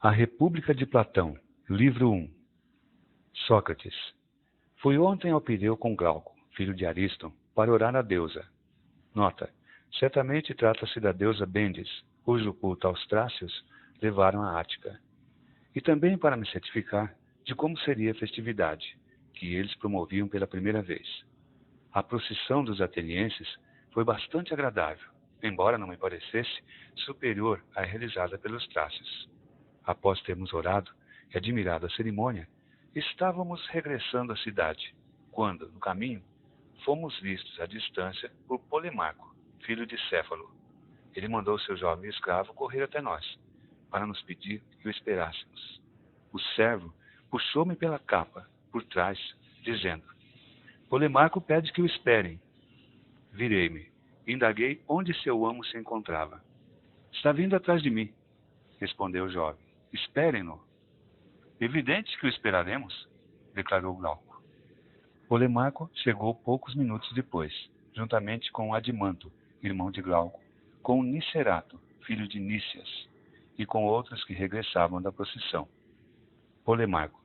A República de Platão, livro 1. Sócrates. Fui ontem ao Pireu com Glauco, filho de Ariston, para orar à deusa. Nota: certamente trata-se da deusa Bendis, cujo culto aos Trácios levaram à Ática. E também para me certificar de como seria a festividade, que eles promoviam pela primeira vez. A procissão dos atenienses foi bastante agradável, embora não me parecesse superior à realizada pelos Trácios. Após termos orado e admirado a cerimônia, estávamos regressando à cidade, quando, no caminho, fomos vistos à distância por Polemarco, filho de Céfalo. Ele mandou seu jovem escravo correr até nós, para nos pedir que o esperássemos. O servo puxou-me pela capa, por trás, dizendo: Polemarco pede que o esperem. Virei-me e indaguei onde seu amo se encontrava. Está vindo atrás de mim, respondeu o jovem. Esperem-no. Evidente que o esperaremos, declarou Glauco. Polemarco chegou poucos minutos depois, juntamente com Adimanto, irmão de Glauco, com Nicerato, filho de Nícias, e com outros que regressavam da procissão. Polemarco.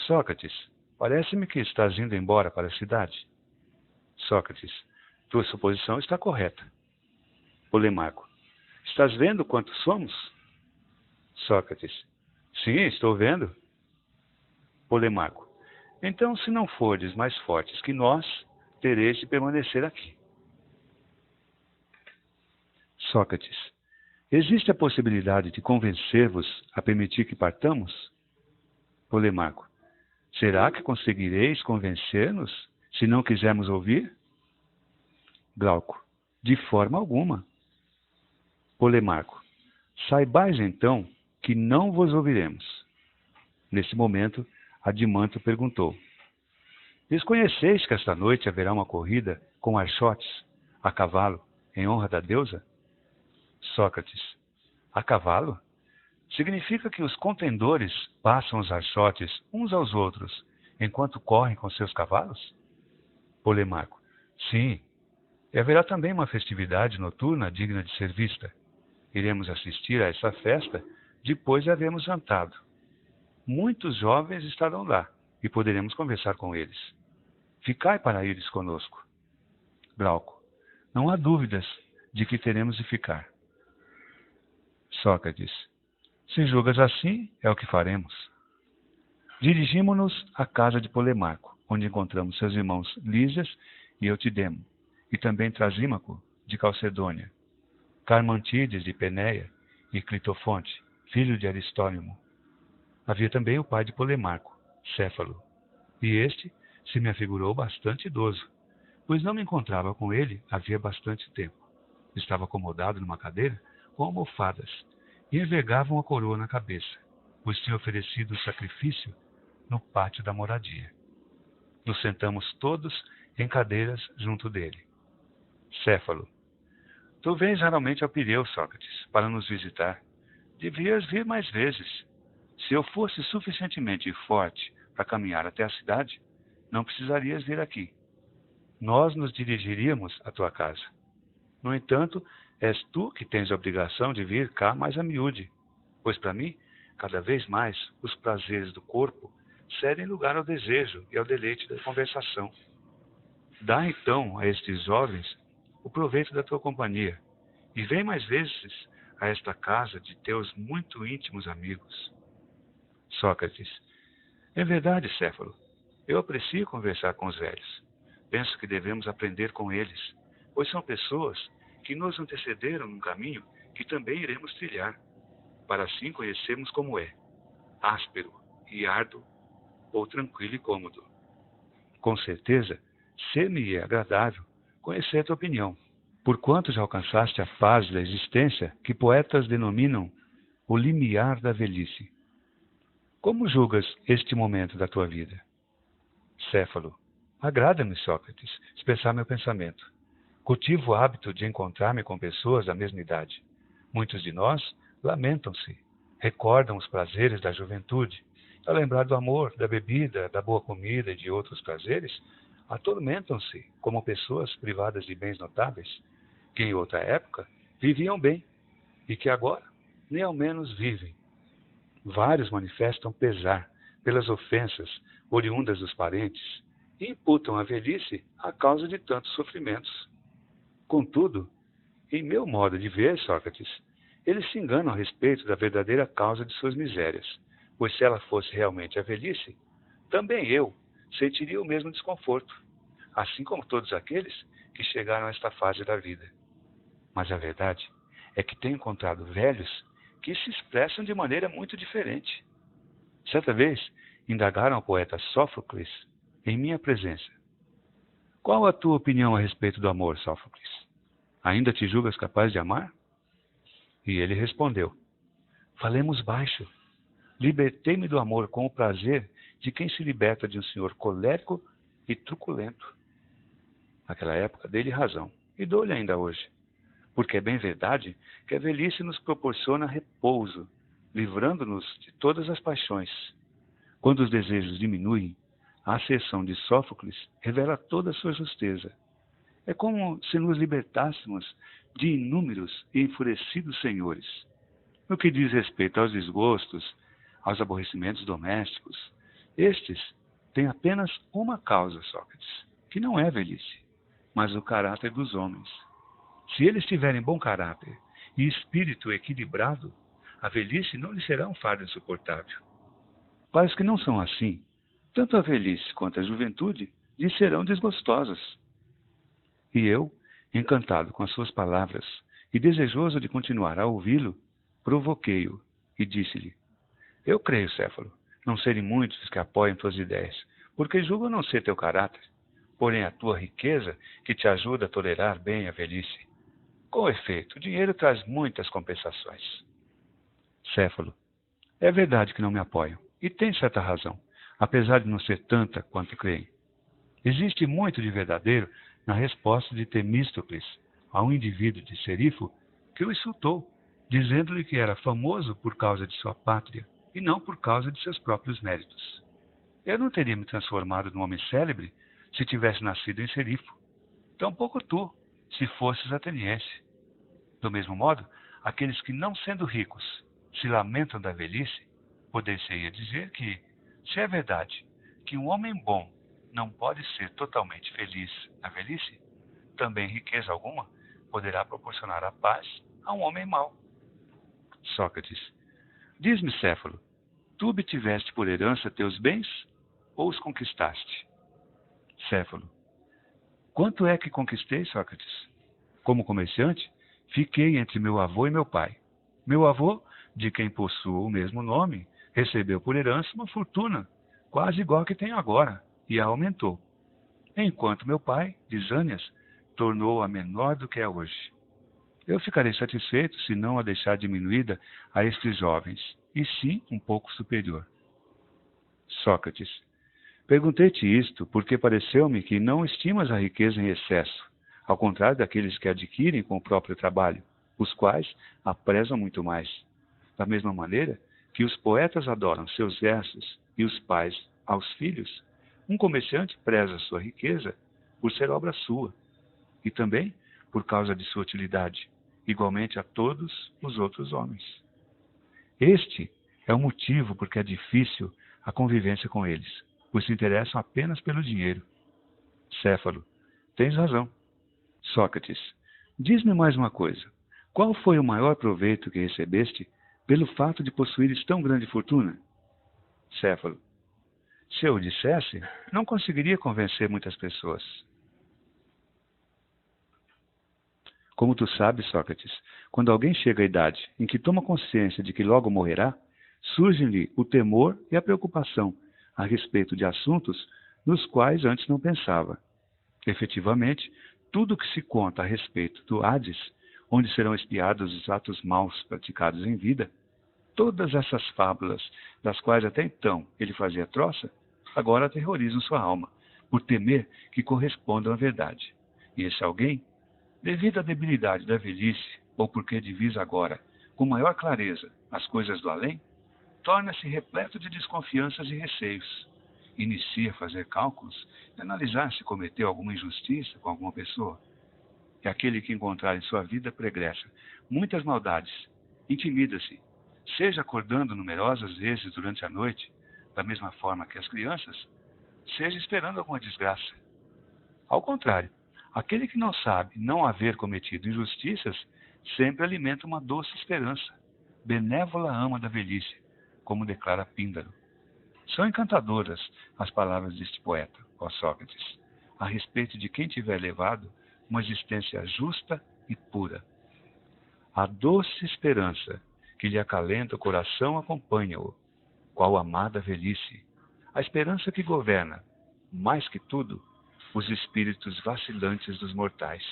Sócrates, parece-me que estás indo embora para a cidade. Sócrates. Tua suposição está correta. Polemarco. Estás vendo quantos somos? Sócrates. Sim, estou vendo. Polemarco. Então, se não fordes mais fortes que nós, tereis de permanecer aqui. Sócrates. Existe a possibilidade de convencer-vos a permitir que partamos? Polemarco. Será que conseguireis convencer-nos, se não quisermos ouvir? Glauco. De forma alguma. Polemarco. Saibais, então, que não vos ouviremos. Nesse momento, Adimanto perguntou: Desconheceis que esta noite haverá uma corrida com archotes, a cavalo, em honra da deusa? Sócrates. A cavalo? Significa que os contendores passam os archotes uns aos outros, enquanto correm com seus cavalos? Polemarco. Sim. E haverá também uma festividade noturna digna de ser vista. Iremos assistir a essa festa depois de havermos jantado. Muitos jovens estarão lá e poderemos conversar com eles. Ficai para ires conosco. Glauco. Não há dúvidas de que teremos de ficar. Sócrates. Se julgas assim, é o que faremos. Dirigimo-nos à casa de Polemarco, onde encontramos seus irmãos Lísias e Eutidemo, e também Trasímaco, de Calcedônia, Carmantides, de Penéia, e Clitofonte, filho de Aristónimo. Havia também o pai de Polemarco, Céfalo, e este se me afigurou bastante idoso, pois não me encontrava com ele havia bastante tempo. Estava acomodado numa cadeira com almofadas e envergava uma coroa na cabeça, pois tinha oferecido o sacrifício no pátio da moradia. Nos sentamos todos em cadeiras junto dele. Céfalo. Tu vens raramente ao Pireu, Sócrates, para nos visitar. Devias vir mais vezes. Se eu fosse suficientemente forte para caminhar até a cidade, não precisarias vir aqui. Nós nos dirigiríamos à tua casa. No entanto, és tu que tens a obrigação de vir cá mais a miúde, pois para mim, cada vez mais, os prazeres do corpo cedem lugar ao desejo e ao deleite da conversação. Dá então a estes jovens o proveito da tua companhia, e vem mais vezes a esta casa de teus muito íntimos amigos. Sócrates. É verdade, Céfalo. Eu aprecio conversar com os velhos. Penso que devemos aprender com eles, pois são pessoas que nos antecederam num caminho que também iremos trilhar, para assim conhecermos como é, áspero e árduo, ou tranquilo e cômodo. Com certeza, ser-me é agradável conhecer a tua opinião, porquanto já alcançaste a fase da existência que poetas denominam o limiar da velhice. Como julgas este momento da tua vida? Céfalo. Agrada-me, Sócrates, expressar meu pensamento. Cultivo o hábito de encontrar-me com pessoas da mesma idade. Muitos de nós lamentam-se, recordam os prazeres da juventude. Ao lembrar do amor, da bebida, da boa comida e de outros prazeres, atormentam-se como pessoas privadas de bens notáveis, que em outra época viviam bem e que agora nem ao menos vivem. Vários manifestam pesar pelas ofensas oriundas dos parentes e imputam a velhice à causa de tantos sofrimentos. Contudo, em meu modo de ver, Sócrates, eles se enganam a respeito da verdadeira causa de suas misérias, pois se ela fosse realmente a velhice, também eu sentiria o mesmo desconforto, assim como todos aqueles que chegaram a esta fase da vida. Mas a verdade é que tenho encontrado velhos que se expressam de maneira muito diferente. Certa vez, indagaram ao poeta Sófocles em minha presença: qual a tua opinião a respeito do amor, Sófocles? Ainda te julgas capaz de amar? E ele respondeu: falemos baixo. Libertei-me do amor com o prazer de quem se liberta de um senhor colérico e truculento. Naquela época, dei-lhe razão, e dou-lhe ainda hoje, porque é bem verdade que a velhice nos proporciona repouso, livrando-nos de todas as paixões. Quando os desejos diminuem, a asserção de Sófocles revela toda a sua justeza. É como se nos libertássemos de inúmeros e enfurecidos senhores. No que diz respeito aos desgostos, aos aborrecimentos domésticos, estes têm apenas uma causa, Sócrates, que não é velhice, mas o caráter dos homens. Se eles tiverem bom caráter e espírito equilibrado, a velhice não lhes será um fardo insuportável. Para os que não são assim, tanto a velhice quanto a juventude lhes serão desgostosas. E eu, encantado com as suas palavras e desejoso de continuar a ouvi-lo, provoquei-o e disse-lhe: eu creio, Céfalo, não serem muitos os que apoiam tuas ideias, porque julgo não ser teu caráter, porém a tua riqueza que te ajuda a tolerar bem a velhice. Com efeito, o dinheiro traz muitas compensações. Céfalo: é verdade que não me apoiam, e tem certa razão, apesar de não ser tanta quanto creem. Existe muito de verdadeiro na resposta de Temístocles a um indivíduo de Serifo que o insultou, dizendo-lhe que era famoso por causa de sua pátria e não por causa de seus próprios méritos. Eu não teria me transformado num homem célebre se tivesse nascido em Serifo. Tampouco tu, se fosses ateniense. Do mesmo modo, aqueles que, não sendo ricos, se lamentam da velhice, poder-se-ia dizer que, se é verdade que um homem bom não pode ser totalmente feliz na velhice, também riqueza alguma poderá proporcionar a paz a um homem mau. Sócrates: diz-me, Céfalo, tu obtiveste por herança teus bens ou os conquistaste? Céfalo: quanto é que conquistei, Sócrates? Como comerciante, fiquei entre meu avô e meu pai. Meu avô, de quem possuo o mesmo nome, recebeu por herança uma fortuna, quase igual à que tenho agora, e a aumentou. Enquanto meu pai, Lisânias, tornou-a menor do que é hoje. Eu ficarei satisfeito se não a deixar diminuída a estes jovens, e sim um pouco superior. Sócrates: perguntei-te isto porque pareceu-me que não estimas a riqueza em excesso, ao contrário daqueles que adquirem com o próprio trabalho, os quais a prezam muito mais. Da mesma maneira que os poetas adoram seus versos e os pais aos filhos, um comerciante preza sua riqueza por ser obra sua, e também por causa de sua utilidade, igualmente a todos os outros homens. Este é o motivo por que é difícil a convivência com eles, pois se interessam apenas pelo dinheiro. Céfalo: tens razão. Sócrates: diz-me mais uma coisa. Qual foi o maior proveito que recebeste pelo fato de possuíres tão grande fortuna? Céfalo: se eu o dissesse, não conseguiria convencer muitas pessoas. Como tu sabes, Sócrates, quando alguém chega à idade em que toma consciência de que logo morrerá, surgem-lhe o temor e a preocupação a respeito de assuntos nos quais antes não pensava. Efetivamente, tudo o que se conta a respeito do Hades, onde serão expiados os atos maus praticados em vida, todas essas fábulas, das quais até então ele fazia troça, agora aterrorizam sua alma, por temer que correspondam à verdade. E esse alguém, devido à debilidade da velhice, ou porque divisa agora, com maior clareza, as coisas do além, torna-se repleto de desconfianças e receios. Inicia a fazer cálculos e analisar se cometeu alguma injustiça com alguma pessoa. E aquele que encontrar em sua vida pregressa muitas maldades, intimida-se, seja acordando numerosas vezes durante a noite, da mesma forma que as crianças, seja esperando alguma desgraça. Ao contrário, aquele que não sabe não haver cometido injustiças, sempre alimenta uma doce esperança, benévola ama da velhice, como declara Píndaro. São encantadoras as palavras deste poeta, ó Sócrates, a respeito de quem tiver levado uma existência justa e pura. A doce esperança que lhe acalenta o coração acompanha-o, qual amada velhice, a esperança que governa, mais que tudo, os espíritos vacilantes dos mortais.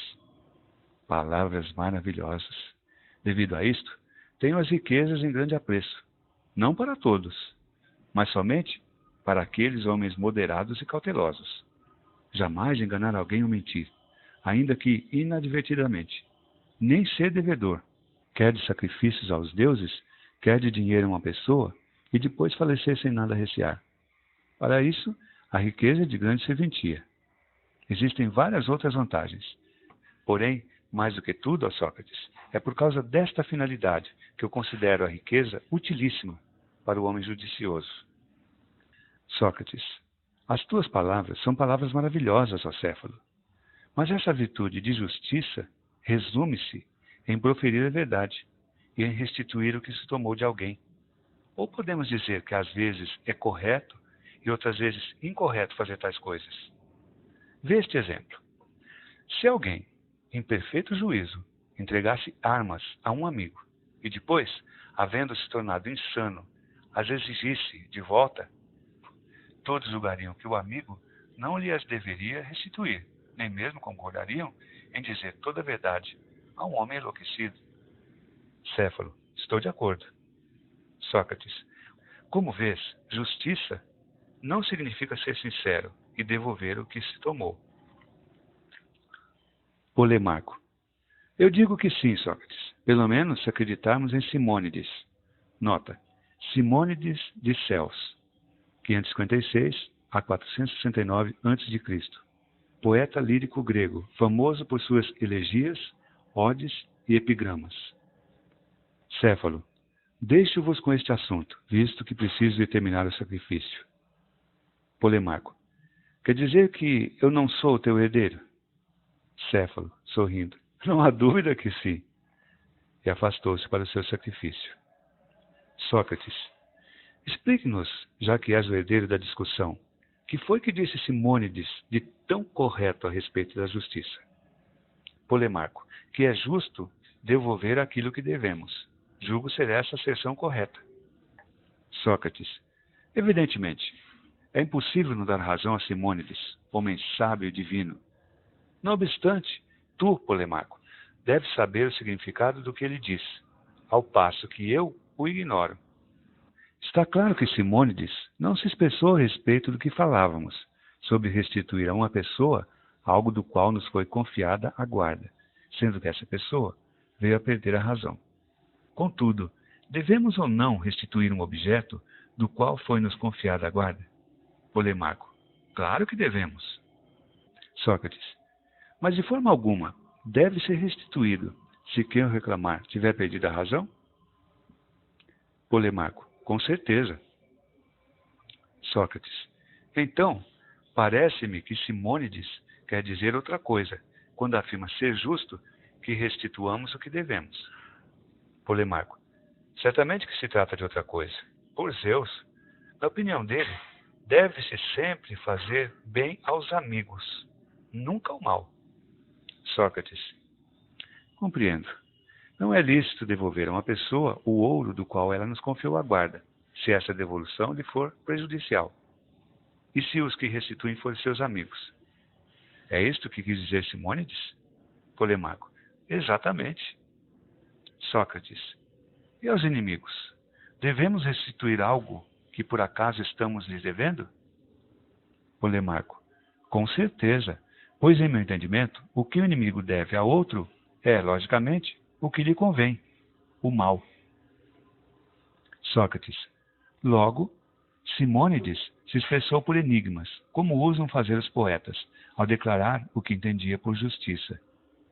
Palavras maravilhosas. Devido a isto, tenho as riquezas em grande apreço, não para todos, mas somente para aqueles homens moderados e cautelosos. Jamais enganar alguém ou mentir, ainda que inadvertidamente, nem ser devedor, quer de sacrifícios aos deuses, quer de dinheiro a uma pessoa, e depois falecer sem nada recear. Para isso, a riqueza é de grande serventia. Existem várias outras vantagens. Porém, mais do que tudo, ó Sócrates, é por causa desta finalidade que eu considero a riqueza utilíssima para o homem judicioso. Sócrates, as tuas palavras são palavras maravilhosas, ó Céfalo. Mas essa virtude de justiça resume-se em proferir a verdade e em restituir o que se tomou de alguém. Ou podemos dizer que às vezes é correto e outras vezes incorreto fazer tais coisas. Vê este exemplo. Se alguém, em perfeito juízo, entregasse armas a um amigo e depois, havendo se tornado insano, as exigisse de volta, todos julgariam que o amigo não lhe as deveria restituir, nem mesmo concordariam em dizer toda a verdade a um homem enlouquecido. Céfalo, estou de acordo. Sócrates, como vês, justiça não significa ser sincero e devolver o que se tomou. Polemarco, eu digo que sim, Sócrates, pelo menos se acreditarmos em Simônides. Nota, Simônides de Ceos, 556 a 469 a.C., poeta lírico grego, famoso por suas elegias, odes e epigramas. Céfalo, deixo-vos com este assunto, visto que preciso determinar o sacrifício. Polemarco, quer dizer que eu não sou o teu herdeiro? Céfalo, sorrindo, não há dúvida que sim. E afastou-se para o seu sacrifício. Sócrates, explique-nos, já que és o herdeiro da discussão, que foi que disse Simônides de tão correto a respeito da justiça? Polemarco, que é justo devolver aquilo que devemos. Julgo ser essa a asserção correta. Sócrates, evidentemente, é impossível não dar razão a Simônides, homem sábio e divino. Não obstante, tu, Polemarco, deves saber o significado do que ele diz, ao passo que eu o ignoro. Está claro que Simônides não se expressou a respeito do que falávamos, sobre restituir a uma pessoa algo do qual nos foi confiada a guarda, sendo que essa pessoa veio a perder a razão. Contudo, devemos ou não restituir um objeto do qual foi-nos confiada a guarda? Polemarco, claro que devemos. Sócrates, mas de forma alguma deve ser restituído se quem o reclamar tiver perdido a razão? Polemarco, com certeza. Sócrates, então, parece-me que Simônides quer dizer outra coisa, quando afirma ser justo que restituamos o que devemos. Polemarco, certamente que se trata de outra coisa. Por Zeus, na opinião dele, deve-se sempre fazer bem aos amigos, nunca o mal. Sócrates, compreendo. Não é lícito devolver a uma pessoa o ouro do qual ela nos confiou a guarda, se essa devolução lhe for prejudicial. E se os que restituem forem seus amigos? É isto que quis dizer Simônides? Polemarco, exatamente. Sócrates, e aos inimigos? Devemos restituir algo que por acaso estamos lhes devendo? Polemarco, com certeza, pois em meu entendimento, o que o inimigo deve a outro é, logicamente, o que lhe convém, o mal. Sócrates, logo, Simônides se expressou por enigmas, como usam fazer os poetas, ao declarar o que entendia por justiça.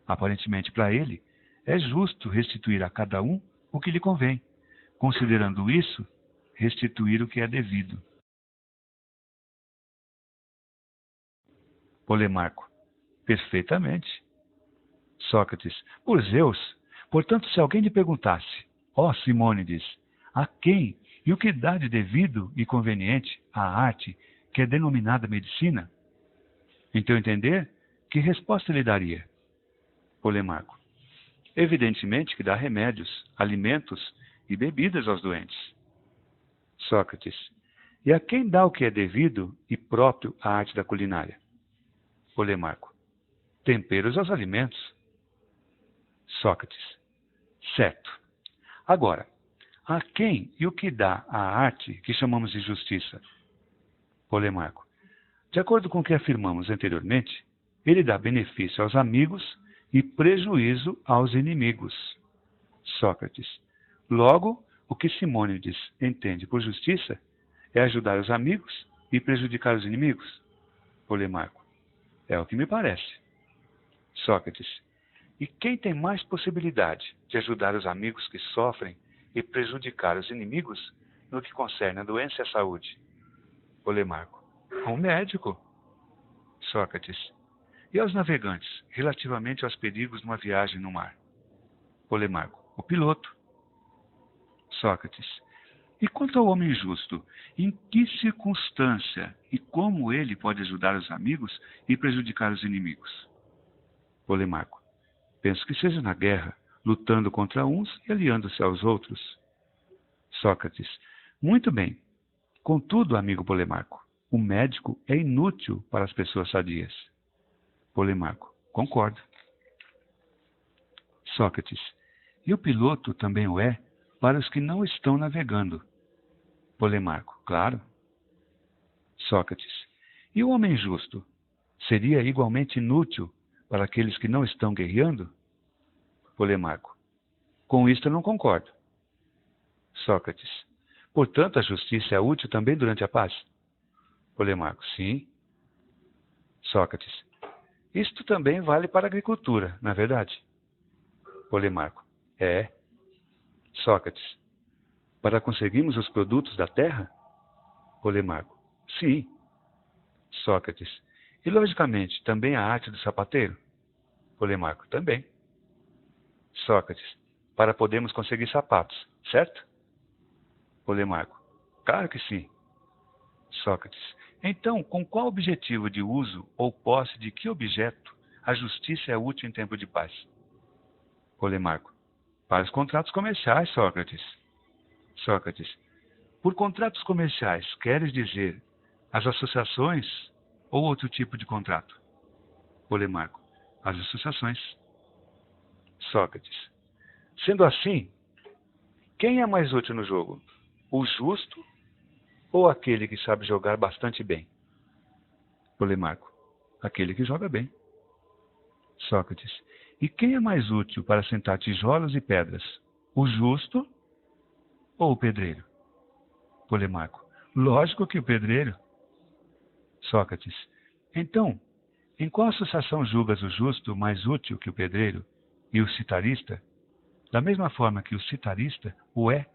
Aparentemente para ele, é justo restituir a cada um o que lhe convém, Considerando isso, restituir o que é devido. Polemarco. Perfeitamente. Sócrates. Por Zeus. Portanto, se alguém lhe perguntasse, ó Simônides, a quem e o que dá de devido e conveniente à arte que é denominada medicina? Em teu entender, que resposta lhe daria? Polemarco. Evidentemente que dá remédios, alimentos e bebidas aos doentes. Sócrates. E a quem dá o que é devido e próprio à arte da culinária? Polemarco. Temperos aos alimentos. Sócrates. Certo. Agora, a quem e o que dá a arte que chamamos de justiça? Polemarco. De acordo com o que afirmamos anteriormente, ele dá benefício aos amigos e prejuízo aos inimigos. Sócrates. Logo, o que Simônides entende por justiça é ajudar os amigos e prejudicar os inimigos? Polemarco. É o que me parece. Sócrates. E quem tem mais possibilidade de ajudar os amigos que sofrem e prejudicar os inimigos no que concerne a doença e a saúde? Polemarco. Um médico. Sócrates. E aos navegantes, relativamente aos perigos numa viagem no mar? Polemarco. O piloto. Sócrates. E quanto ao homem justo, em que circunstância e como ele pode ajudar os amigos e prejudicar os inimigos? Polemarco. Penso que seja na guerra, lutando contra uns e aliando-se aos outros. Sócrates. Muito bem. Contudo, amigo Polemarco, o médico é inútil para as pessoas sadias. Polemarco. Concordo. Sócrates. E o piloto também o é para os que não estão navegando. Polemarco. Claro. Sócrates. E o homem justo seria igualmente inútil para aqueles que não estão guerreando? Polemarco. Com isto eu não concordo. Sócrates. Portanto, a justiça é útil também durante a paz? Polemarco. Sim. Sócrates. Isto também vale para a agricultura, não é verdade? Polemarco. É. Sócrates. Para conseguirmos os produtos da terra? Polemarco. Sim. Sócrates. E, logicamente, também a arte do sapateiro? Polemarco. Também. Sócrates. Para podermos conseguir sapatos, certo? Polemarco. Claro que sim. Sócrates. Então, com qual objetivo de uso ou posse de que objeto a justiça é útil em tempo de paz? Polemarco. Para os contratos comerciais, Sócrates. Sócrates. Por contratos comerciais, queres dizer as associações ou outro tipo de contrato? Polemarco. As associações. Sócrates. Sendo assim, quem é mais útil no jogo? O justo ou aquele que sabe jogar bastante bem? Polemarco. Aquele que joga bem. Sócrates. E quem é mais útil para sentar tijolos e pedras? O justo ou o pedreiro? Polemarco. Lógico que o pedreiro. Sócrates. Então, em qual associação julgas o justo mais útil que o pedreiro e o citarista, da mesma forma que o citarista o é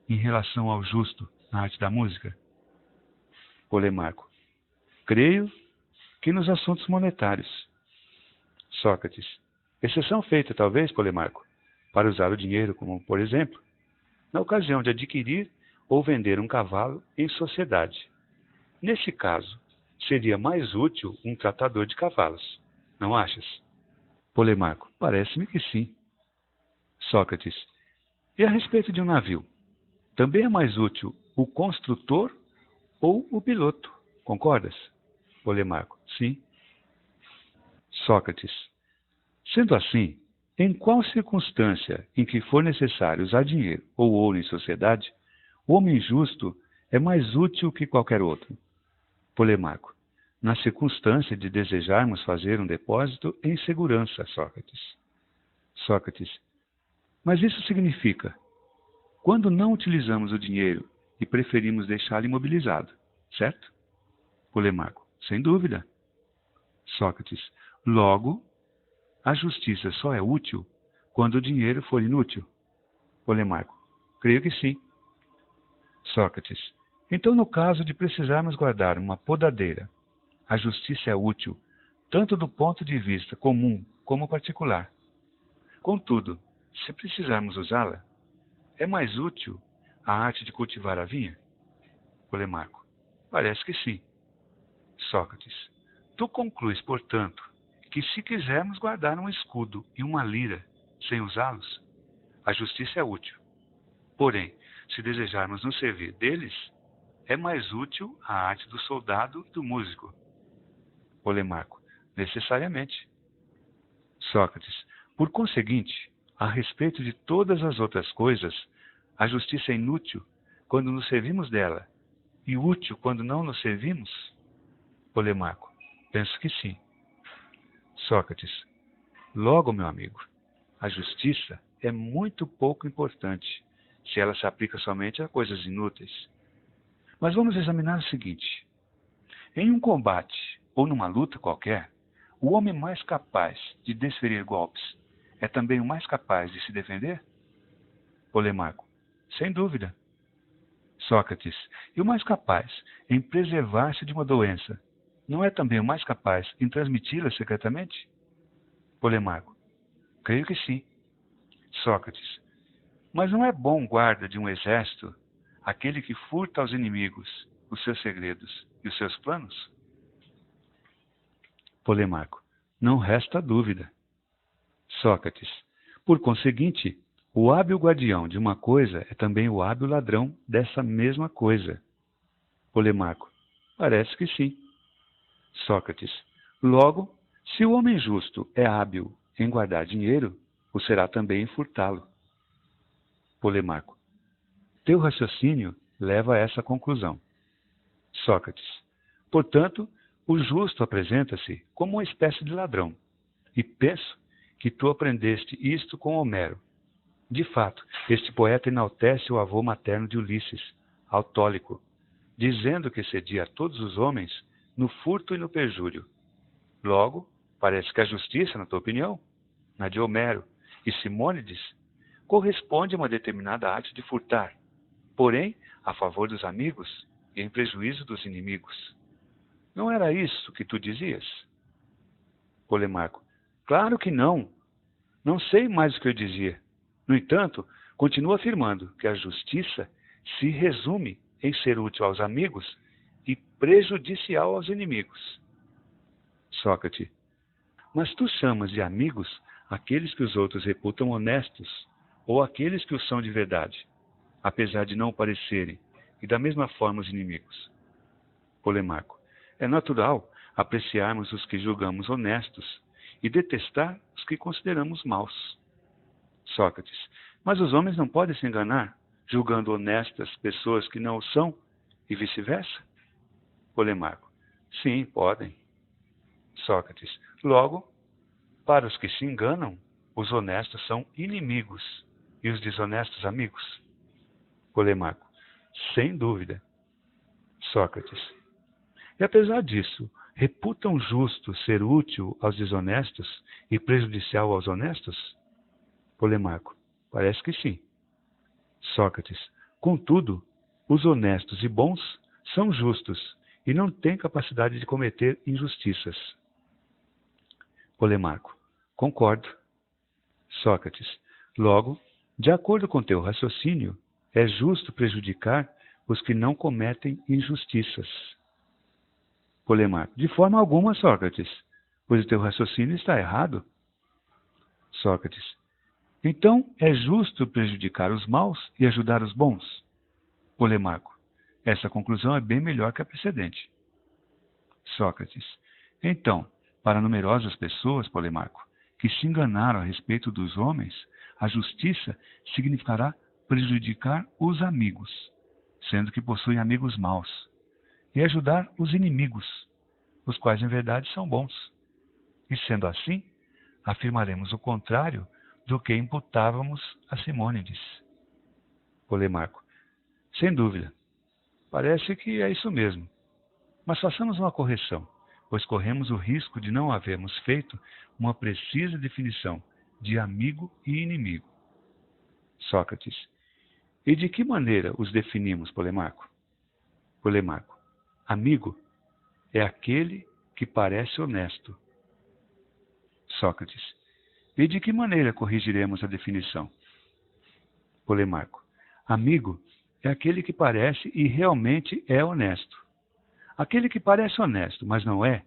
em relação ao justo na arte da música? Polemarco. Creio que nos assuntos monetários. Sócrates. Exceção feita, talvez, Polemarco, para usar o dinheiro como, por exemplo, na ocasião de adquirir ou vender um cavalo em sociedade. Nesse caso, seria mais útil um tratador de cavalos, não achas? Polemarco. Parece-me que sim. Sócrates. E a respeito de um navio? Também é mais útil o construtor ou o piloto, concordas? Polemarco. Sim. Sócrates. Sendo assim, em qual circunstância em que for necessário usar dinheiro ou ouro em sociedade, o homem justo é mais útil que qualquer outro? Polemarco. Na circunstância de desejarmos fazer um depósito em segurança, Sócrates. Sócrates. Mas isso significa, quando não utilizamos o dinheiro e preferimos deixá-lo imobilizado, certo? Polemarco. Sem dúvida. Sócrates. Logo, a justiça só é útil quando o dinheiro for inútil? Polemarco. Creio que sim. Sócrates. Então, no caso de precisarmos guardar uma podadeira, a justiça é útil, tanto do ponto de vista comum como particular. Contudo, se precisarmos usá-la, é mais útil a arte de cultivar a vinha? Polemarco. Parece que sim. Sócrates. Tu concluis, portanto, que se quisermos guardar um escudo e uma lira sem usá-los, a justiça é útil. Porém, se desejarmos nos servir deles, é mais útil a arte do soldado e do músico. Polemarco. Necessariamente. Sócrates. Por conseguinte, a respeito de todas as outras coisas, a justiça é inútil quando nos servimos dela e útil quando não nos servimos? Polemarco. Penso que sim. Sócrates. Logo, meu amigo, a justiça é muito pouco importante se ela se aplica somente a coisas inúteis. Mas vamos examinar o seguinte. Em um combate ou numa luta qualquer, o homem mais capaz de desferir golpes é também o mais capaz de se defender? Polemarco. Sem dúvida. Sócrates. E o mais capaz em preservar-se de uma doença não é também o mais capaz em transmiti-la secretamente? Polemarco. Creio que sim. Sócrates. Mas não é bom guarda de um exército aquele que furta aos inimigos os seus segredos e os seus planos? Polemarco. Não resta dúvida. Sócrates. Por conseguinte, o hábil guardião de uma coisa é também o hábil ladrão dessa mesma coisa. Polemarco. Parece que sim. Sócrates. Logo, se o homem justo é hábil em guardar dinheiro, o será também em furtá-lo. Polemarco. Teu raciocínio leva a essa conclusão. Sócrates. Portanto, o justo apresenta-se como uma espécie de ladrão, e penso que tu aprendeste isto com Homero. De fato, este poeta enaltece o avô materno de Ulisses, Autólico, dizendo que cedia a todos os homens no furto e no perjúrio. Logo, parece que a justiça, na tua opinião, na de Homero e Simônides, corresponde a uma determinada arte de furtar, porém a favor dos amigos e em prejuízo dos inimigos. Não era isso que tu dizias? Polemarco. Claro que não. Não sei mais o que eu dizia. No entanto, continuo afirmando que a justiça se resume em ser útil aos amigos e prejudicial aos inimigos. Sócrates. Mas tu chamas de amigos aqueles que os outros reputam honestos, ou aqueles que o são de verdade, apesar de não o parecerem, e da mesma forma os inimigos. Polemarco. É natural apreciarmos os que julgamos honestos e detestar os que consideramos maus. Sócrates. Mas os homens não podem se enganar, julgando honestas pessoas que não o são, e vice-versa? Polemarco. Sim, podem. Sócrates. Logo, para os que se enganam, os honestos são inimigos e os desonestos amigos? Polemarco. Sem dúvida. Sócrates. E apesar disso, reputam justo ser útil aos desonestos e prejudicial aos honestos? Polemarco. Parece que sim. Sócrates. Contudo, os honestos e bons são justos e não têm capacidade de cometer injustiças. Polemarco. Concordo. Sócrates. Logo, de acordo com teu raciocínio, é justo prejudicar os que não cometem injustiças. Polemarco. De forma alguma, Sócrates, pois o teu raciocínio está errado. Sócrates. Então, é justo prejudicar os maus e ajudar os bons? Polemarco. Essa conclusão é bem melhor que a precedente. Sócrates. Então, para numerosas pessoas, Polemarco, que se enganaram a respeito dos homens, a justiça significará prejudicar os amigos, sendo que possuem amigos maus, e ajudar os inimigos, os quais em verdade são bons. E sendo assim, afirmaremos o contrário do que imputávamos a Simônides. Polemarco. Sem dúvida. Parece que é isso mesmo. Mas façamos uma correção, pois corremos o risco de não havermos feito uma precisa definição de amigo e inimigo. Sócrates. E de que maneira os definimos, Polemarco? Polemarco: amigo é aquele que parece honesto. Sócrates: e de que maneira corrigiremos a definição? Polemarco: amigo é aquele que parece e realmente é honesto. Aquele que parece honesto, mas não é,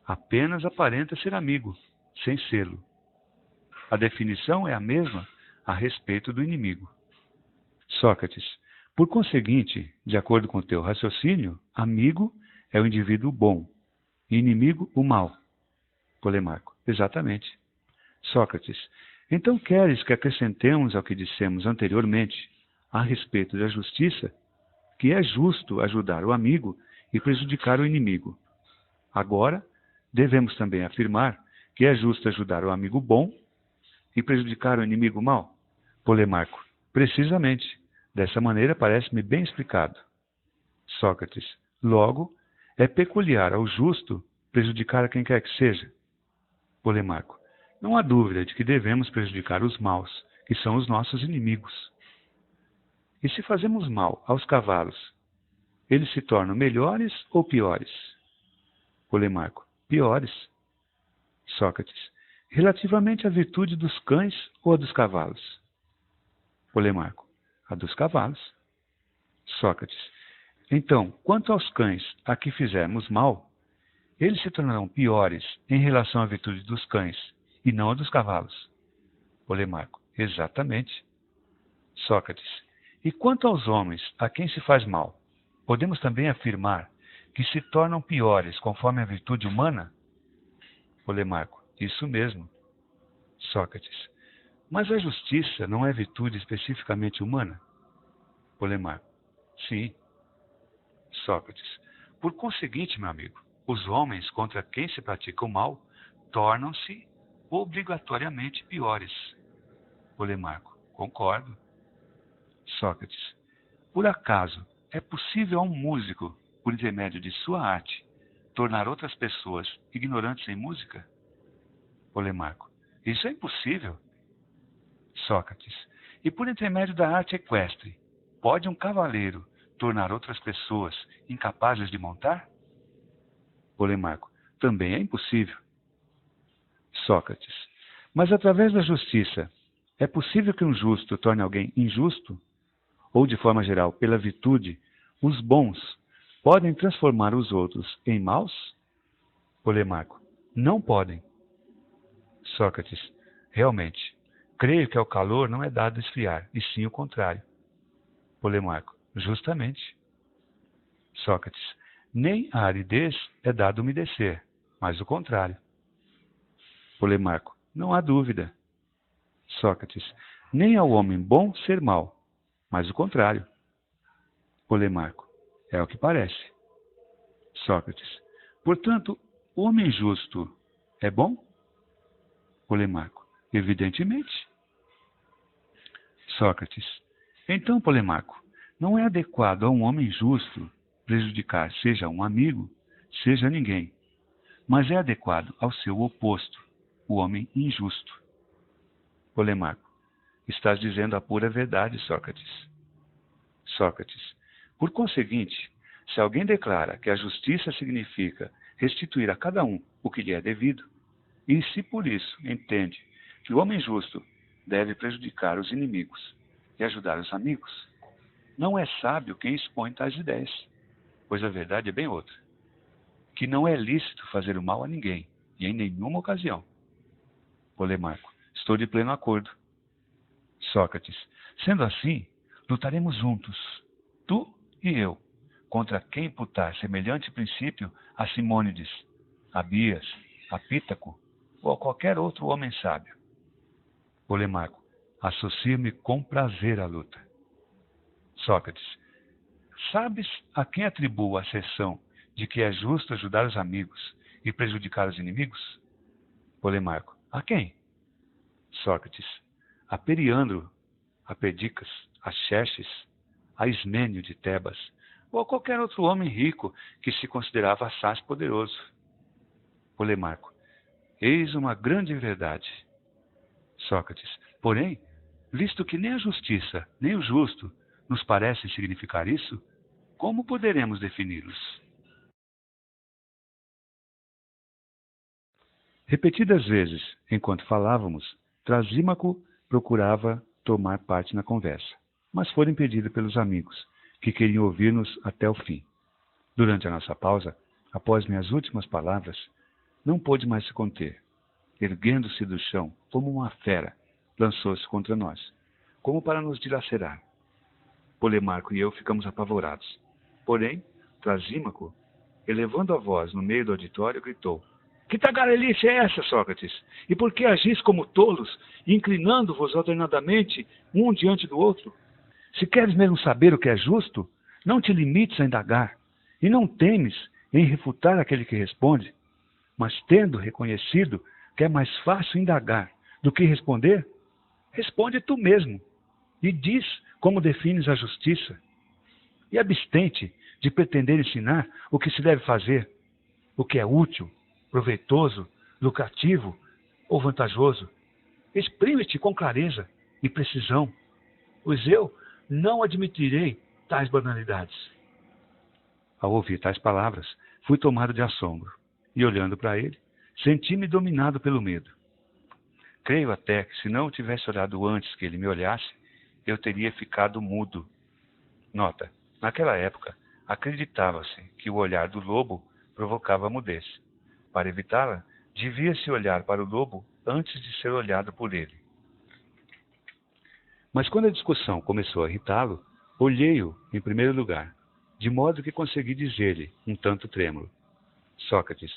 apenas aparenta ser amigo, sem sê-lo. A definição é a mesma a respeito do inimigo. Sócrates: por conseguinte, de acordo com o teu raciocínio, amigo é o indivíduo bom e inimigo o mau. Polemarco: exatamente. Sócrates: então queres que acrescentemos ao que dissemos anteriormente a respeito da justiça, que é justo ajudar o amigo e prejudicar o inimigo. Agora, devemos também afirmar que é justo ajudar o amigo bom e prejudicar o inimigo mau? Polemarco: precisamente. Dessa maneira parece-me bem explicado. Sócrates: logo, é peculiar ao justo prejudicar a quem quer que seja. Polemarco: não há dúvida de que devemos prejudicar os maus, que são os nossos inimigos. E se fazemos mal aos cavalos, eles se tornam melhores ou piores? Polemarco: piores. Sócrates: relativamente à virtude dos cães ou a dos cavalos? Polemarco: a dos cavalos. Sócrates: então, quanto aos cães a que fizermos mal, eles se tornarão piores em relação à virtude dos cães e não a dos cavalos? Polemarco: exatamente. Sócrates: e quanto aos homens a quem se faz mal, podemos também afirmar que se tornam piores conforme a virtude humana? Polemarco: isso mesmo. Sócrates: mas a justiça não é virtude especificamente humana? Polemarco: sim. Sócrates: por conseguinte, meu amigo, os homens contra quem se pratica o mal tornam-se obrigatoriamente piores. Polemarco: concordo. Sócrates: por acaso é possível a um músico, por intermédio de sua arte, tornar outras pessoas ignorantes em música? Polemarco: isso é impossível. Sócrates: e por intermédio da arte equestre, pode um cavaleiro tornar outras pessoas incapazes de montar? Polemarco: também é impossível. Sócrates: mas através da justiça, é possível que um justo torne alguém injusto? Ou, de forma geral, pela virtude, os bons podem transformar os outros em maus? Polemarco: não podem. Sócrates: realmente, creio que ao calor não é dado esfriar, e sim o contrário. Polemarco: justamente. Sócrates: nem a aridez é dado umedecer, mas o contrário. Polemarco: não há dúvida. Sócrates: nem ao homem bom ser mau, mas o contrário. Polemarco: é o que parece. Sócrates: portanto, o homem justo é bom? Polemarco: evidentemente. Sócrates: então, Polemarco, não é adequado a um homem justo prejudicar seja um amigo, seja ninguém, mas é adequado ao seu oposto, o homem injusto. Polemarco: estás dizendo a pura verdade, Sócrates. Sócrates: por conseguinte, se alguém declara que a justiça significa restituir a cada um o que lhe é devido, e se por isso entende que o homem justo deve prejudicar os inimigos e ajudar os amigos, não é sábio quem expõe tais ideias, pois a verdade é bem outra, que não é lícito fazer o mal a ninguém, e em nenhuma ocasião. Polemarco: estou de pleno acordo. Sócrates: sendo assim, lutaremos juntos, tu e eu, contra quem imputar semelhante princípio a Simônides, a Bias, a Pítaco ou a qualquer outro homem sábio. Polemarco: associo-me com prazer à luta. Sócrates: sabes a quem atribuo a asserção de que é justo ajudar os amigos e prejudicar os inimigos? Polemarco: a quem? Sócrates: a Periandro, a Perdicas, a Xerxes, a Ismênio de Tebas, ou a qualquer outro homem rico que se considerava assaz poderoso. Polemarco: eis uma grande verdade. Sócrates: porém, Visto que nem a justiça, nem o justo nos parecem significar isso, como poderemos defini-los? Repetidas vezes, enquanto falávamos, Trasímaco procurava tomar parte na conversa, mas foi impedido pelos amigos, que queriam ouvir-nos até o fim. Durante a nossa pausa, após minhas últimas palavras, não pôde mais se conter. Erguendo-se do chão, como uma fera, lançou-se contra nós, como para nos dilacerar. Polemarco e eu ficamos apavorados. Porém, Trasímaco, elevando a voz no meio do auditório, gritou: Que tagarelice é essa, Sócrates? E por que agis como tolos, inclinando-vos alternadamente um diante do outro? Se queres mesmo saber o que é justo, não te limites a indagar, e não temes em refutar aquele que responde, mas tendo reconhecido que é mais fácil indagar do que responder, responde tu mesmo, e diz como defines a justiça. E abstente de pretender ensinar o que se deve fazer, o que é útil, proveitoso, lucrativo ou vantajoso. Exprime-te com clareza e precisão, pois eu não admitirei tais banalidades. Ao ouvir tais palavras, fui tomado de assombro, e olhando para ele, senti-me dominado pelo medo. Creio até que se não tivesse olhado antes que ele me olhasse, eu teria ficado mudo. Nota: naquela época, acreditava-se que o olhar do lobo provocava a mudez. Para evitá-la, devia-se olhar para o lobo antes de ser olhado por ele. Mas quando a discussão começou a irritá-lo, olhei-o em primeiro lugar, de modo que consegui dizer-lhe, um tanto trêmulo: Sócrates,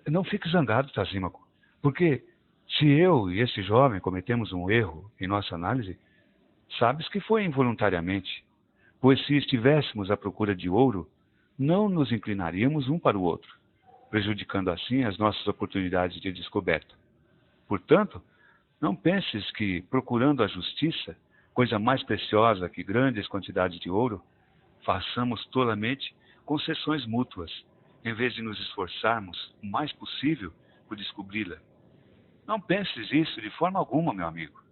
não fique zangado, Trasímaco, porque se eu e esse jovem cometemos um erro em nossa análise, sabes que foi involuntariamente, pois se estivéssemos à procura de ouro, não nos inclinaríamos um para o outro, prejudicando assim as nossas oportunidades de descoberta. Portanto, não penses que, procurando a justiça, coisa mais preciosa que grandes quantidades de ouro, façamos tolamente concessões mútuas, em vez de nos esforçarmos o mais possível por descobri-la. Não penses isso de forma alguma, meu amigo,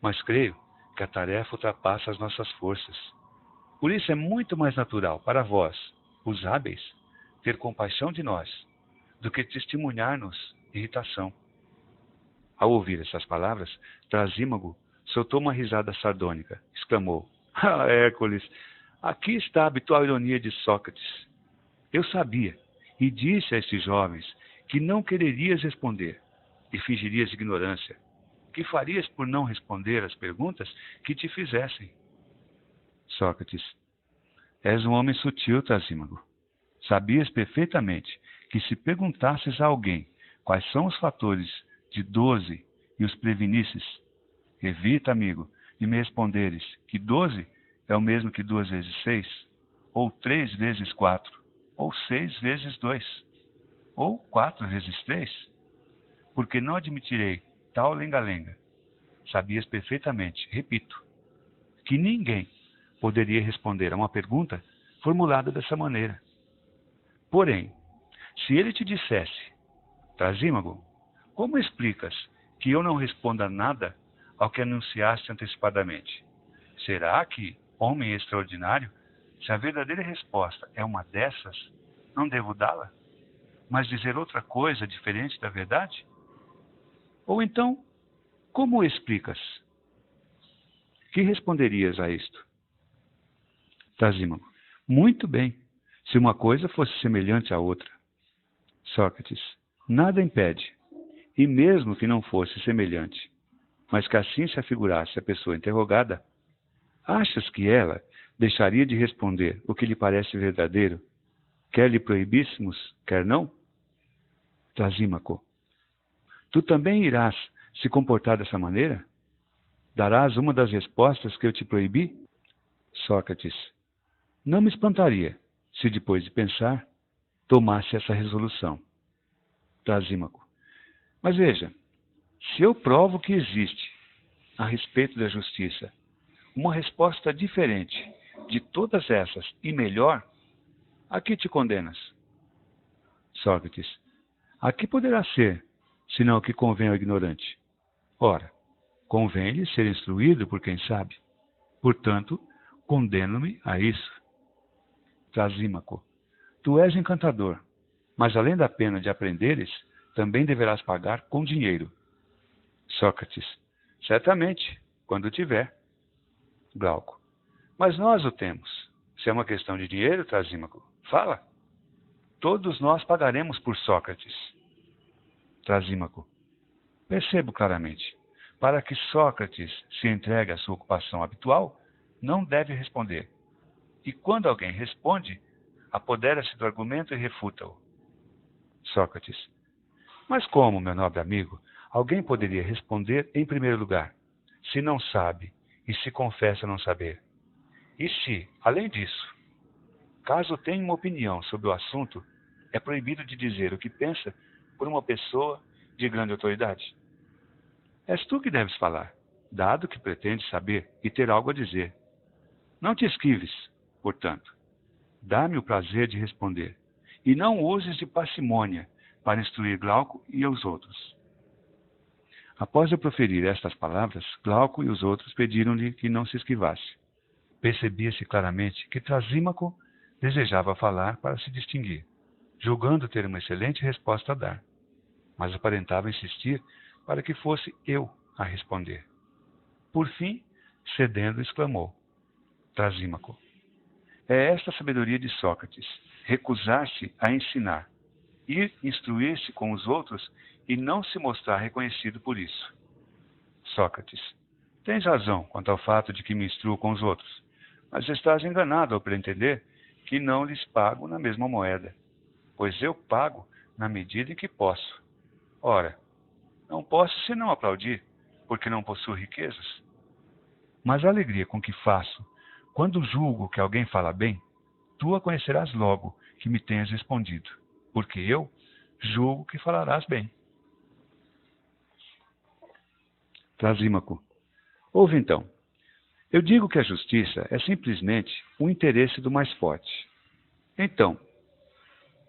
mas creio que a tarefa ultrapassa as nossas forças. Por isso é muito mais natural para vós, os hábeis, ter compaixão de nós, do que testemunhar-nos irritação. Ao ouvir essas palavras, Trasímago soltou uma risada sardônica. Exclamou: Ah, Hércules, aqui está a habitual ironia de Sócrates. Eu sabia, e disse a estes jovens, que não quererias responder, e fingirias ignorância. Que farias por não responder às perguntas que te fizessem? Sócrates: És um homem sutil, Trasímago. Sabias perfeitamente que se perguntasses a alguém quais são os fatores de 12 e os prevenisses, evita, amigo, de me responderes que 12 é o mesmo que 2 vezes 6, ou 3 vezes 4, ou 6 vezes 2, ou 4 vezes 3, porque não admitirei tal lenga-lenga. Sabias perfeitamente, repito, que ninguém poderia responder a uma pergunta formulada dessa maneira. Porém, se ele te dissesse: Trasímago, como explicas que eu não responda nada ao que anunciaste antecipadamente? Será que, homem extraordinário, se a verdadeira resposta é uma dessas, não devo dá-la, mas dizer outra coisa diferente da verdade? Ou então, como o explicas? Que responderias a isto? Trasímago: muito bem, se uma coisa fosse semelhante à outra. Sócrates: nada impede, e mesmo que não fosse semelhante, mas que assim se afigurasse a pessoa interrogada, achas que ela deixaria de responder o que lhe parece verdadeiro, quer lhe proibíssemos, quer não? Trasímaco: tu também irás se comportar dessa maneira? Darás uma das respostas que eu te proibi? Sócrates: não me espantaria se, depois de pensar, tomasse essa resolução. Trasímaco: mas veja, se eu provo que existe, a respeito da justiça, uma resposta diferente de todas essas e melhor, a que te condenas? Sócrates: a que poderá ser, senão o que convém ao ignorante? Ora, Convém-lhe ser instruído por quem sabe. Portanto, condeno-me a isso. Trasímaco. Tu és encantador, mas além da pena de aprenderes, também deverás pagar com dinheiro. Sócrates. Certamente, quando tiver. Glauco. Mas nós o temos. Se é uma questão de dinheiro, Trasímaco, fala. Todos nós pagaremos por Sócrates. Trasímaco. Percebo claramente. Para que Sócrates se entregue à sua ocupação habitual, não deve responder. E quando alguém responde, apodera-se do argumento e refuta-o. Sócrates. Mas como, meu nobre amigo, alguém poderia responder em primeiro lugar, se não sabe e se confessa não saber? E se, além disso, caso tenha uma opinião sobre o assunto, é proibido de dizer o que pensa por uma pessoa de grande autoridade? És tu que deves falar, dado que pretendes saber e ter algo a dizer. Não te esquives, portanto. Dá-me o prazer de responder, e não uses de parcimônia para instruir Glauco e os outros. Após eu proferir estas palavras, Glauco e os outros pediram-lhe que não se esquivasse. Percebia-se claramente que Trasímaco desejava falar para se distinguir, julgando ter uma excelente resposta a dar, mas aparentava insistir para que fosse eu a responder. Por fim, cedendo, exclamou: Trasímaco. É esta a sabedoria de Sócrates, recusar-se a ensinar, ir instruir-se com os outros e não se mostrar reconhecido por isso. Sócrates. Tens razão quanto ao fato de que me instruo com os outros, mas estás enganado ao pretender que não lhes pago na mesma moeda, pois eu pago na medida em que posso. Ora, não posso senão aplaudir, porque não possuo riquezas. Mas a alegria com que faço, quando julgo que alguém fala bem, tu a conhecerás logo que me tenhas respondido, porque eu julgo que falarás bem. Trasímaco. Ouve então. Eu digo que a justiça é simplesmente o interesse do mais forte. Então,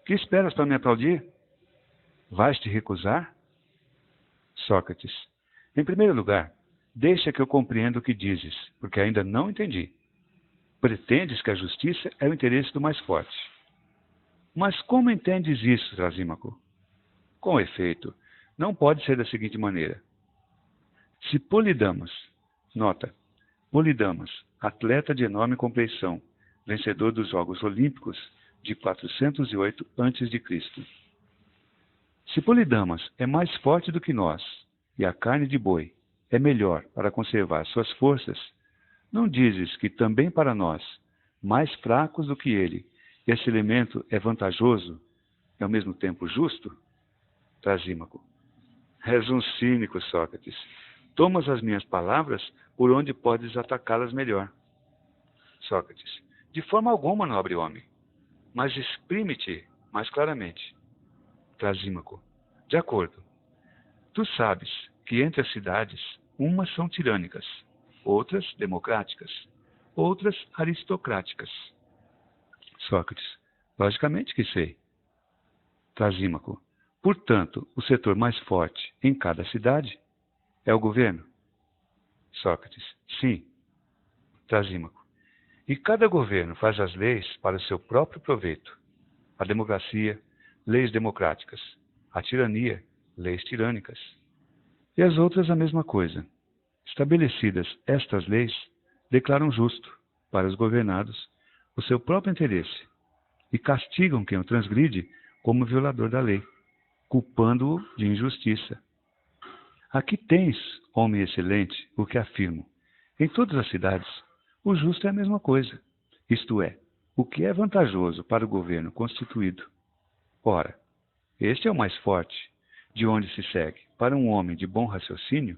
que esperas para me aplaudir? Vais te recusar? Sócrates. Em primeiro lugar, deixa que eu compreenda o que dizes, porque ainda não entendi. Pretendes que a justiça é o interesse do mais forte. Mas como entendes isso, Trasímaco? Com efeito, não pode ser da seguinte maneira. Se Polidamas, nota, Polidamas, atleta de enorme compleição, vencedor dos Jogos Olímpicos de 408 a.C. Se Polidamas é mais forte do que nós, e a carne de boi é melhor para conservar suas forças, não dizes que também para nós, mais fracos do que ele, esse elemento é vantajoso e ao mesmo tempo justo? Trasímaco. És um cínico, Sócrates. Tomas as minhas palavras por onde podes atacá-las melhor. Sócrates. De forma alguma, nobre homem. Mas exprime-te mais claramente. Trasímaco. De acordo. Tu sabes que entre as cidades, umas são tirânicas, outras democráticas, outras aristocráticas. Sócrates. Logicamente que sei. Trasímaco. Portanto, o setor mais forte em cada cidade é o governo? Sócrates. Sim. Trasímaco. E cada governo faz as leis para o seu próprio proveito. A democracia, leis democráticas. A tirania, leis tirânicas. E as outras a mesma coisa. Estabelecidas estas leis, declaram justo, para os governados, o seu próprio interesse, e castigam quem o transgride como violador da lei, culpando-o de injustiça. Aqui tens, homem excelente, o que afirmo. Em todas as cidades, o justo é a mesma coisa, isto é, o que é vantajoso para o governo constituído. Ora, este é o mais forte, de onde se segue, para um homem de bom raciocínio,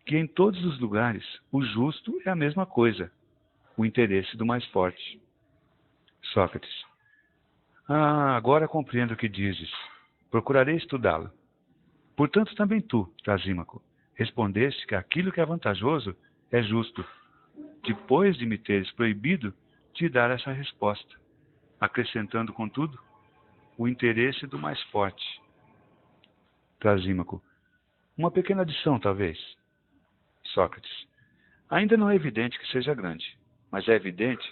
que em todos os lugares o justo é a mesma coisa, o interesse do mais forte. Sócrates. Agora compreendo o que dizes. Procurarei estudá-lo. Portanto, também tu, Trasímaco, respondeste que aquilo que é vantajoso é justo, depois de me teres proibido de dar essa resposta, acrescentando, contudo, o interesse do mais forte. Trasímaco. Uma pequena adição, talvez. Sócrates. Ainda não é evidente que seja grande, mas é evidente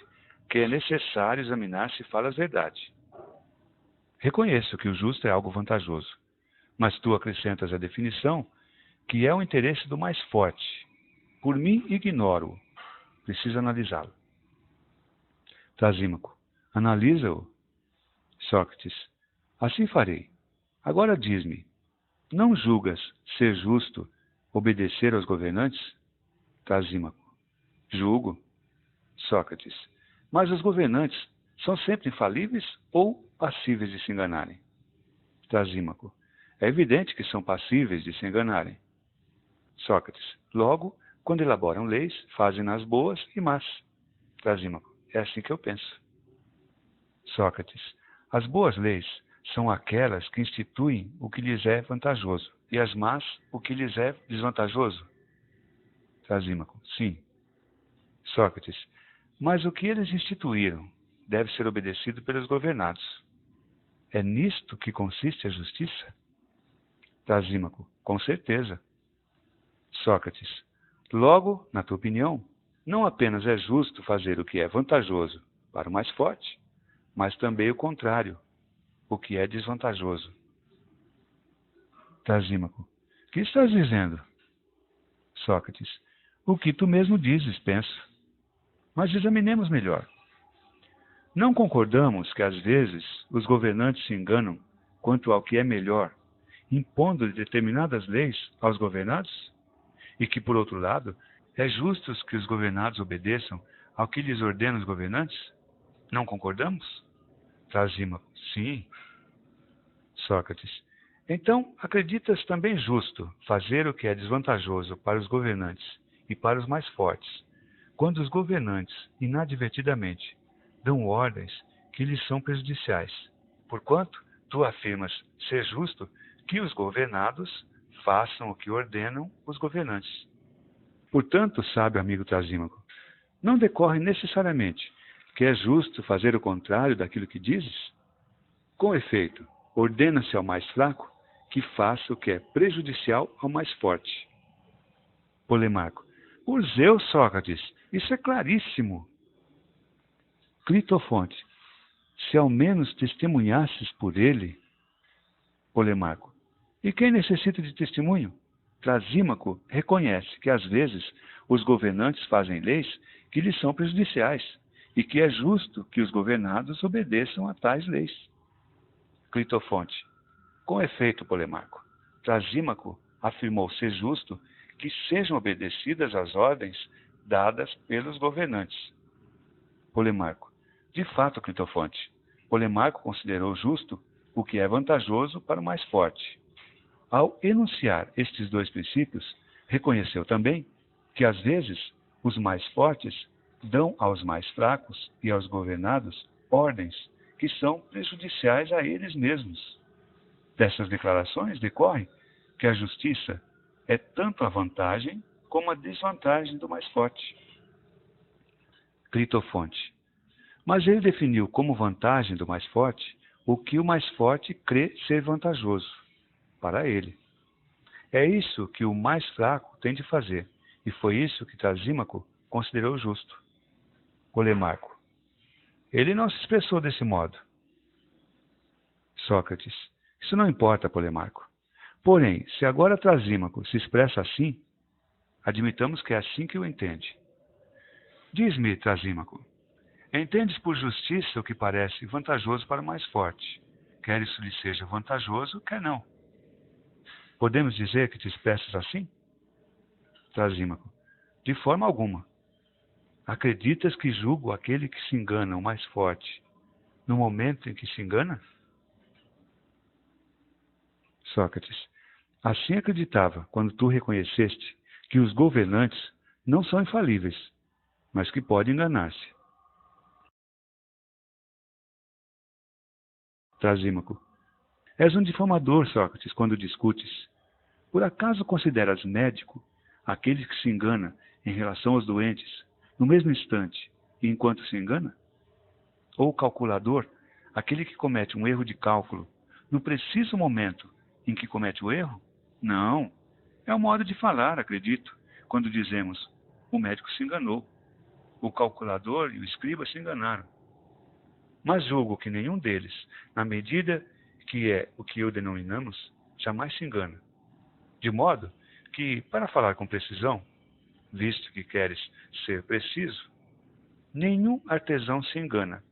que é necessário examinar se falas verdade. Reconheço que o justo é algo vantajoso, mas tu acrescentas a definição que é o interesse do mais forte. Por mim, ignoro-o. Preciso analisá-lo. Trasímaco. Analisa-o. Sócrates. Assim farei. Agora diz-me, não julgas ser justo obedecer aos governantes? Trasímaco. Julgo. Sócrates. Mas os governantes são sempre infalíveis ou passíveis de se enganarem? Trasímaco. É evidente que são passíveis de se enganarem. Sócrates. Logo, quando elaboram leis, fazem-nas boas e más. Trasímaco. É assim que eu penso. Sócrates. As boas leis são aquelas que instituem o que lhes é vantajoso, e as más o que lhes é desvantajoso? Trasímaco. Sim. Sócrates. Mas o que eles instituíram deve ser obedecido pelos governados. É nisto que consiste a justiça? Trasímaco. Com certeza. Sócrates. Logo, na tua opinião, não apenas é justo fazer o que é vantajoso para o mais forte, mas também o contrário, o que é desvantajoso. Trasímaco. Que estás dizendo? Sócrates. O que tu mesmo dizes, penso. Mas examinemos melhor. Não concordamos que, às vezes, os governantes se enganam quanto ao que é melhor, impondo determinadas leis aos governados? E que, por outro lado, é justo que os governados obedeçam ao que lhes ordenam os governantes? Não concordamos? Trasímaco. Sim. Sócrates. Então, acreditas também justo fazer o que é desvantajoso para os governantes e para os mais fortes, quando os governantes, inadvertidamente, dão ordens que lhes são prejudiciais, porquanto tu afirmas ser justo que os governados façam o que ordenam os governantes. Portanto, sábio amigo Trasímaco, não decorre necessariamente que é justo fazer o contrário daquilo que dizes? Com efeito, ordena-se ao mais fraco que faça o que é prejudicial ao mais forte. Polemarco. Por Zeus, Sócrates, isso é claríssimo. Clitofonte. Se ao menos testemunhasses por ele. Polemarco. E quem necessita de testemunho? Trasímaco reconhece que, às vezes, os governantes fazem leis que lhes são prejudiciais e que é justo que os governados obedeçam a tais leis. Clitofonte. Com efeito, Polemarco, Trasímaco afirmou ser justo que sejam obedecidas as ordens dadas pelos governantes. Polemarco. De fato, Clitofonte, Polemarco considerou justo o que é vantajoso para o mais forte. Ao enunciar estes dois princípios, reconheceu também que, às vezes, os mais fortes dão aos mais fracos e aos governados ordens que são prejudiciais a eles mesmos. Dessas declarações decorre que a justiça é tanto a vantagem como a desvantagem do mais forte. Clitofonte. Mas ele definiu como vantagem do mais forte o que o mais forte crê ser vantajoso para ele. É isso que o mais fraco tem de fazer, e foi isso que Trasímaco considerou justo. Polemarco. Ele não se expressou desse modo. Sócrates. Isso não importa, Polemarco. Porém, se agora Trasímaco se expressa assim, admitamos que é assim que o entende. Diz-me, Trasímaco, entendes por justiça o que parece vantajoso para o mais forte, quer isso lhe seja vantajoso, quer não. Podemos dizer que te expressas assim? Trasímaco. De forma alguma. Acreditas que julgo aquele que se engana o mais forte no momento em que se engana? Sócrates. Assim acreditava quando tu reconheceste que os governantes não são infalíveis, mas que podem enganar-se. Trasímaco. És um difamador, Sócrates, quando discutes. Por acaso consideras médico aquele que se engana em relação aos doentes no mesmo instante e enquanto se engana? Ou calculador, aquele que comete um erro de cálculo no preciso momento em que comete o erro? Não. É um modo de falar, acredito, quando dizemos: o médico se enganou, o calculador e o escriba se enganaram. Mas julgo que nenhum deles, na medida que é o que o denominamos, jamais se engana. De modo que, para falar com precisão, visto que queres ser preciso, nenhum artesão se engana.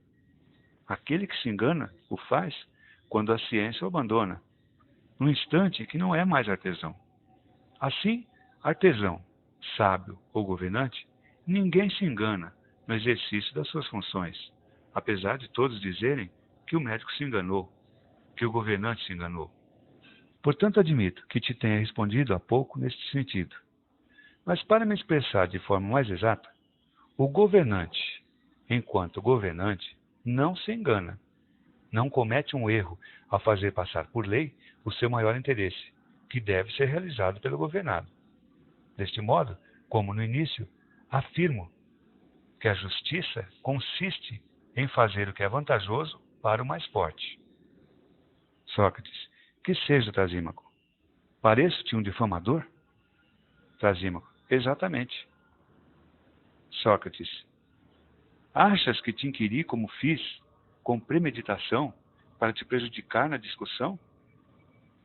Aquele que se engana o faz quando a ciência o abandona, no instante que não é mais artesão. Assim, artesão, sábio ou governante, ninguém se engana no exercício das suas funções, apesar de todos dizerem que o médico se enganou, que o governante se enganou. Portanto, admito que te tenha respondido há pouco neste sentido. Mas para me expressar de forma mais exata, o governante, enquanto governante, não se engana, não comete um erro ao fazer passar por lei o seu maior interesse, que deve ser realizado pelo governado. Deste modo, como no início, afirmo que a justiça consiste em fazer o que é vantajoso para o mais forte. Sócrates: que seja, Trasímaco? Pareço-te um difamador? Trasímaco: exatamente. Sócrates: achas que te inquiri como fiz, com premeditação, para te prejudicar na discussão?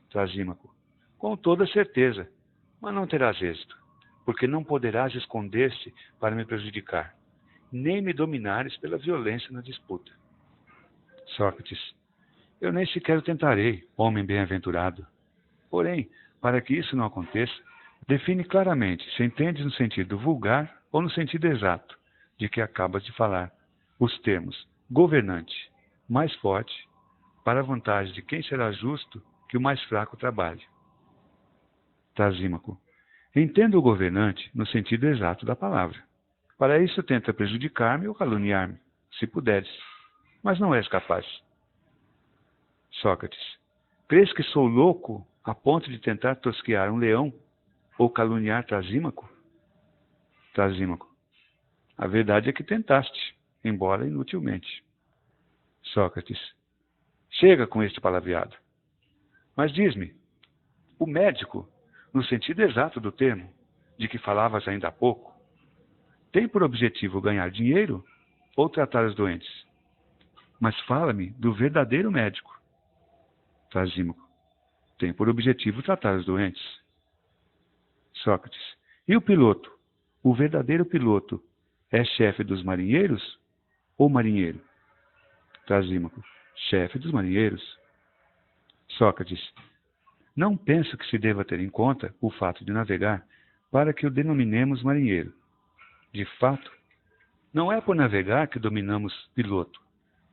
Trasímaco: com toda certeza, mas não terás êxito, porque não poderás esconder-te para me prejudicar, nem me dominares pela violência na disputa. Sócrates: eu nem sequer o tentarei, homem bem-aventurado. Porém, para que isso não aconteça, define claramente se entendes no sentido vulgar ou no sentido exato de que acabas de falar os termos governante, mais forte, para a vantagem de quem será justo que o mais fraco trabalhe. Trasímaco: entendo o governante no sentido exato da palavra. Para isso tenta prejudicar-me ou caluniar-me, se puderes, mas não és capaz. Sócrates: crês que sou louco a ponto de tentar tosquear um leão ou caluniar Trasímaco? Trasímaco: a verdade é que tentaste, embora inutilmente. Sócrates: chega com este palavreado. Mas diz-me, o médico, no sentido exato do termo, de que falavas ainda há pouco, tem por objetivo ganhar dinheiro ou tratar os doentes? Mas fala-me do verdadeiro médico. Trasímaco: tem por objetivo tratar os doentes. Sócrates: e o piloto? O verdadeiro piloto é chefe dos marinheiros ou marinheiro? Trasímaco: chefe dos marinheiros. Sócrates: não penso que se deva ter em conta o fato de navegar para que o denominemos marinheiro. De fato, não é por navegar que dominamos piloto,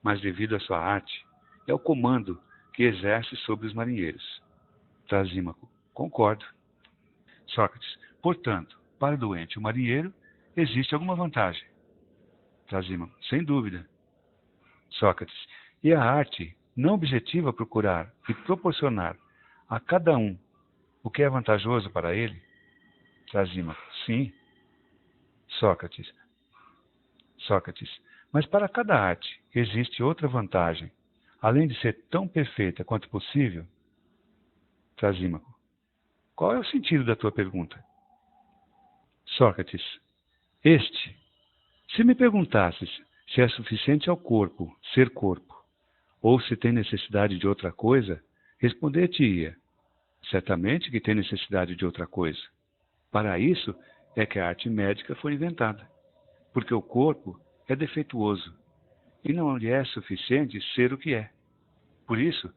mas devido à sua arte, é o comando que exerce sobre os marinheiros. Trasímaco: concordo. Sócrates: portanto, para o doente e o marinheiro, existe alguma vantagem? Trasímaco: sem dúvida. Sócrates: e a arte não objetiva procurar e proporcionar a cada um o que é vantajoso para ele? Trasímaco: sim. Sócrates: mas para cada arte existe outra vantagem, além de ser tão perfeita quanto possível? Trasímaco: qual é o sentido da tua pergunta? Sócrates: este. Se me perguntasses se é suficiente ao corpo ser corpo, ou se tem necessidade de outra coisa, responder-te-ia: certamente que tem necessidade de outra coisa. Para isso é que a arte médica foi inventada, porque o corpo é defeituoso e não lhe é suficiente ser o que é. Por isso,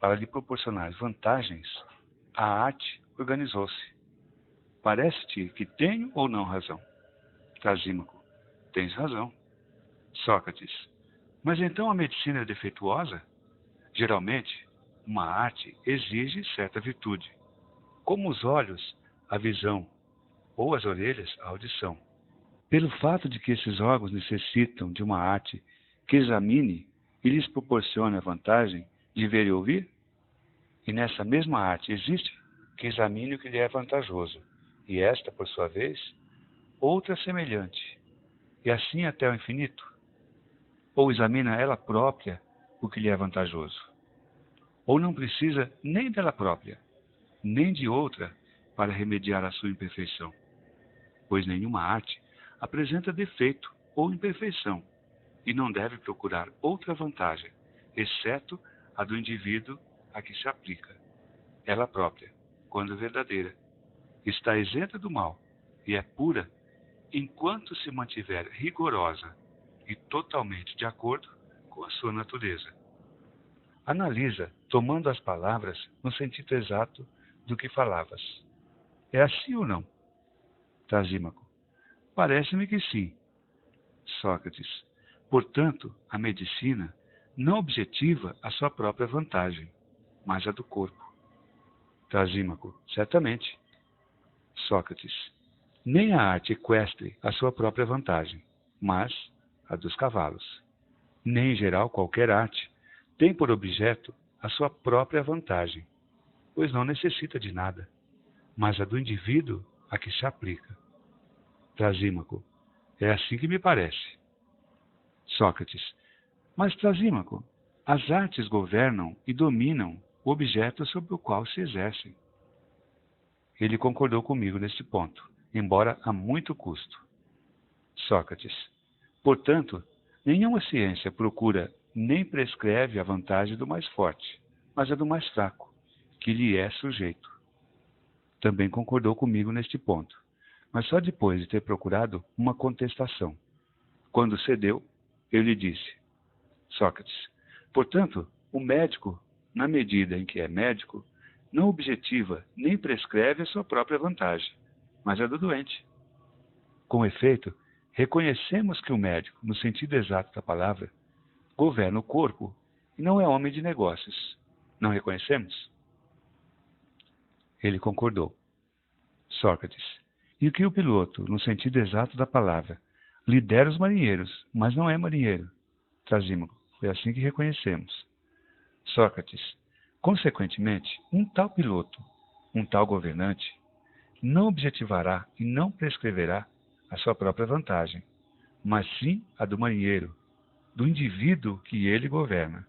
para lhe proporcionar vantagens, a arte organizou-se. Parece-te que tenho ou não razão? Trasímaco: tens razão. Sócrates: mas então a medicina é defeituosa? Geralmente, uma arte exige certa virtude, como os olhos, a visão, ou as orelhas, a audição. Pelo fato de que esses órgãos necessitam de uma arte que examine e lhes proporcione a vantagem de ver e ouvir, e nessa mesma arte existe que examine o que lhe é vantajoso, e esta, por sua vez, outra semelhante, e assim até o infinito, ou examina ela própria o que lhe é vantajoso, ou não precisa nem dela própria, nem de outra para remediar a sua imperfeição. pois nenhuma arte apresenta defeito ou imperfeição e não deve procurar outra vantagem, exceto a do indivíduo a que se aplica. Ela própria, quando verdadeira, está isenta do mal e é pura enquanto se mantiver rigorosa e totalmente de acordo com a sua natureza. Analisa, tomando as palavras no sentido exato do que falavas. É assim ou não? Trasímaco. Parece-me que sim. Sócrates. Portanto, a medicina não objetiva a sua própria vantagem, mas a do corpo. Trasímaco. Certamente. Sócrates. Nem a arte equestre a sua própria vantagem, mas a dos cavalos. Nem, em geral, qualquer arte tem por objeto a sua própria vantagem, pois não necessita de nada, mas a do indivíduo a que se aplica. Trasímaco. É assim que me parece. Sócrates. Mas, Trasímaco, as artes governam e dominam o objeto sobre o qual se exercem. Ele concordou comigo neste ponto, embora a muito custo. Sócrates. Portanto, nenhuma ciência procura nem prescreve a vantagem do mais forte, mas a do mais fraco, que lhe é sujeito. Também concordou comigo neste ponto, mas só depois de ter procurado uma contestação. Quando cedeu, eu lhe disse: Sócrates, portanto, o médico, na medida em que é médico, não objetiva nem prescreve a sua própria vantagem, mas a do doente. Com efeito, reconhecemos que o médico, no sentido exato da palavra, governa o corpo e não é homem de negócios. Não reconhecemos? Ele concordou. Sócrates. E que o piloto, no sentido exato da palavra, lidera os marinheiros, mas não é marinheiro. Trasímaco. Foi assim que reconhecemos. Sócrates. Consequentemente, um tal piloto, um tal governante, não objetivará e não prescreverá a sua própria vantagem, mas sim a do marinheiro, do indivíduo que ele governa.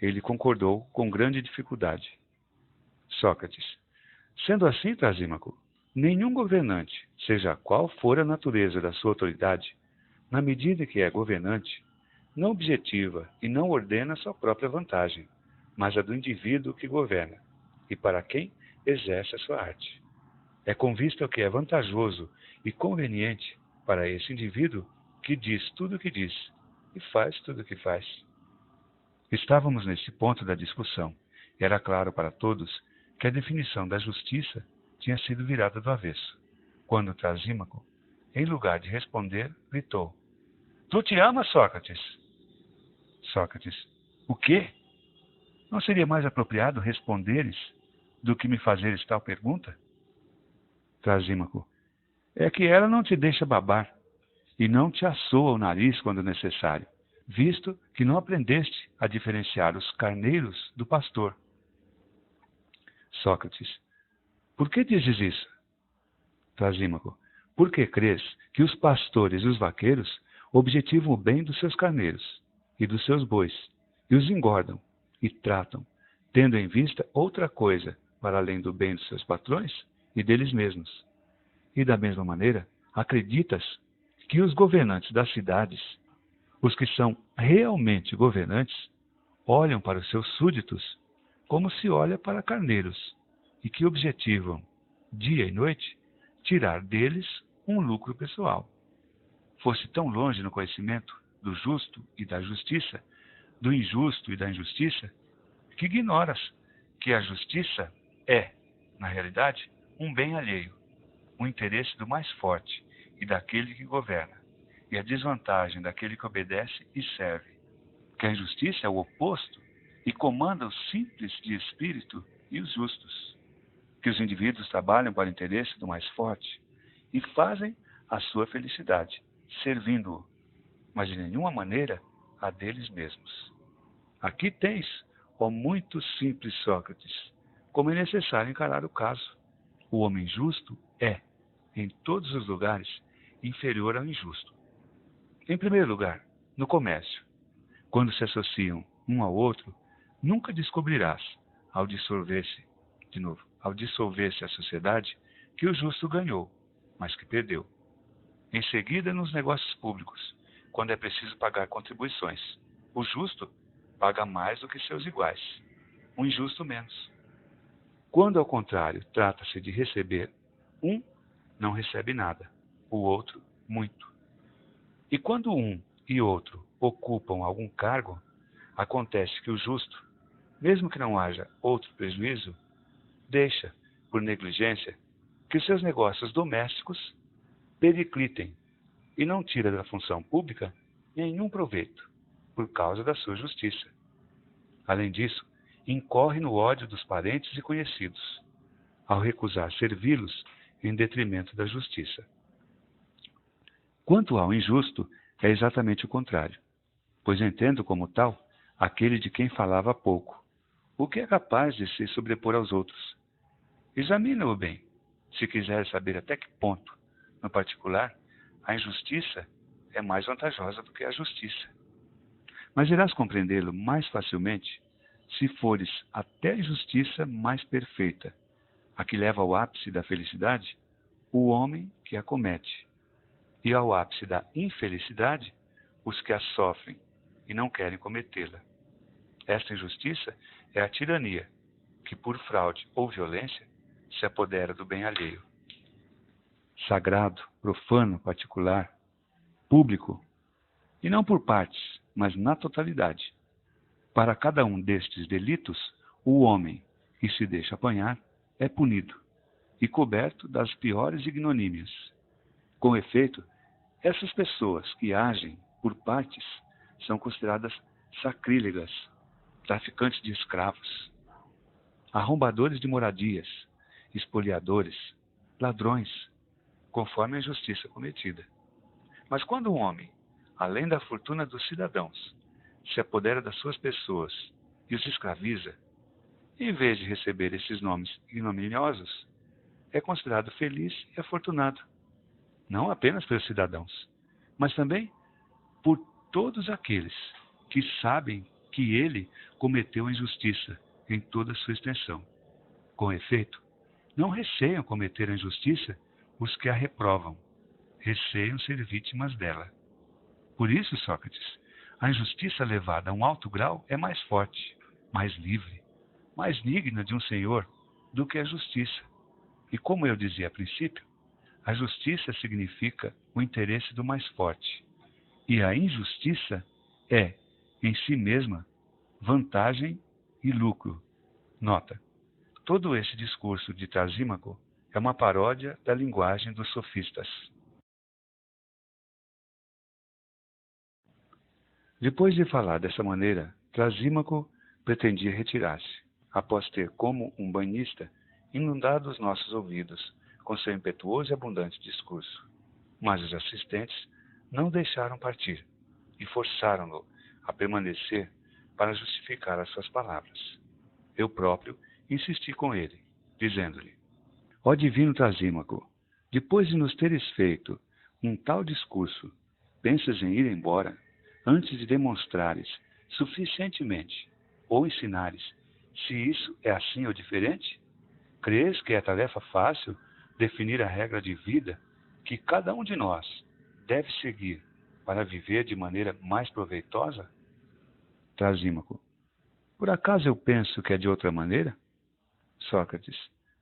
Ele concordou com grande dificuldade. Sócrates. Sendo assim, Trasímaco, nenhum governante, seja qual for a natureza da sua autoridade, na medida que é governante, não objetiva e não ordena a sua própria vantagem, mas a do indivíduo que governa, e para quem exerce a sua arte. É com vista ao que é vantajoso e conveniente para esse indivíduo que diz tudo o que diz e faz tudo o que faz. Estávamos neste ponto da discussão. Era claro para todos que a definição da justiça tinha sido virada do avesso, quando Trasímaco, em lugar de responder, gritou: Tu te amas, Sócrates? Sócrates. O quê? Não seria mais apropriado responderes do que me fazeres tal pergunta? Trasímaco. É que ela não te deixa babar e não te assoa o nariz quando necessário, visto que não aprendeste a diferenciar os carneiros do pastor. Sócrates. Por que dizes isso? Trasímaco. Porque crês que os pastores e os vaqueiros objetivam o bem dos seus carneiros e dos seus bois, e os engordam e tratam, tendo em vista outra coisa para além do bem dos seus patrões e deles mesmos. E da mesma maneira, acreditas que os governantes das cidades, os que são realmente governantes, olham para os seus súditos como se olha para carneiros, e que objetivam, dia e noite, tirar deles um lucro pessoal. Fosse tão longe no conhecimento do justo e da justiça, do injusto e da injustiça, que ignoras que a justiça é, na realidade, um bem alheio, o interesse do mais forte e daquele que governa, e a desvantagem daquele que obedece e serve. Que a injustiça é o oposto e comanda os simples de espírito e os justos. Que os indivíduos trabalham para o interesse do mais forte e fazem a sua felicidade, servindo-o, mas de nenhuma maneira a deles mesmos. Aqui tens, ó muito simples Sócrates, como é necessário encarar o caso. O homem justo é, em todos os lugares, inferior ao injusto. Em primeiro lugar, no comércio. Quando se associam um ao outro, nunca descobrirás, ao dissolver-se a sociedade, que o justo ganhou, mas que perdeu. Em seguida, nos negócios públicos, quando é preciso pagar contribuições. O justo paga mais do que seus iguais, o injusto menos. Quando, ao contrário, trata-se de receber, um não recebe nada, o outro muito. E quando um e outro ocupam algum cargo, acontece que o justo, mesmo que não haja outro prejuízo, deixa, por negligência, que os seus negócios domésticos periclitem e não tira da função pública nenhum proveito, por causa da sua justiça. Além disso, incorre no ódio dos parentes e conhecidos, ao recusar servi-los em detrimento da justiça. Quanto ao injusto, é exatamente o contrário, pois entendo como tal aquele de quem falava pouco, o que é capaz de se sobrepor aos outros. Examina-o bem, se quiser saber até que ponto, no particular, a injustiça é mais vantajosa do que a justiça. Mas irás compreendê-lo mais facilmente se fores até a injustiça mais perfeita, a que leva ao ápice da felicidade o homem que a comete, e ao ápice da infelicidade os que a sofrem e não querem cometê-la. Esta injustiça é a tirania, que por fraude ou violência se apodera do bem alheio. Sagrado, profano, particular, público, e não por partes, mas na totalidade. Para cada um destes delitos, o homem que se deixa apanhar é punido e coberto das piores ignomínias. Com efeito, essas pessoas que agem por partes são consideradas sacrílegas, traficantes de escravos, arrombadores de moradias, espoliadores, ladrões, conforme a injustiça cometida. Mas quando um homem, além da fortuna dos cidadãos, se apodera das suas pessoas e os escraviza, em vez de receber esses nomes ignominiosos, é considerado feliz e afortunado, não apenas pelos cidadãos, mas também por todos aqueles que sabem que ele cometeu a injustiça em toda a sua extensão. Com efeito, não receiam cometer a injustiça os que a reprovam, receiam ser vítimas dela. Por isso, Sócrates, a injustiça levada a um alto grau é mais forte, mais livre, mais digna de um senhor do que a justiça. E como eu dizia a princípio, a justiça significa o interesse do mais forte, e a injustiça é, em si mesma, vantagem e lucro. Nota: todo esse discurso de Trasímaco é uma paródia da linguagem dos sofistas. Depois de falar dessa maneira, Trasímaco pretendia retirar-se, após ter, como um banhista, inundado os nossos ouvidos com seu impetuoso e abundante discurso. Mas os assistentes não o deixaram partir e forçaram-no a permanecer para justificar as suas palavras. Eu próprio insisti com ele, dizendo-lhe: ó divino Trasímaco, depois de nos teres feito um tal discurso, pensas em ir embora antes de demonstrares suficientemente ou ensinares se isso é assim ou diferente? Crês que é tarefa fácil definir a regra de vida que cada um de nós deve seguir para viver de maneira mais proveitosa? Trasímaco: por acaso eu penso que é de outra maneira? Sócrates: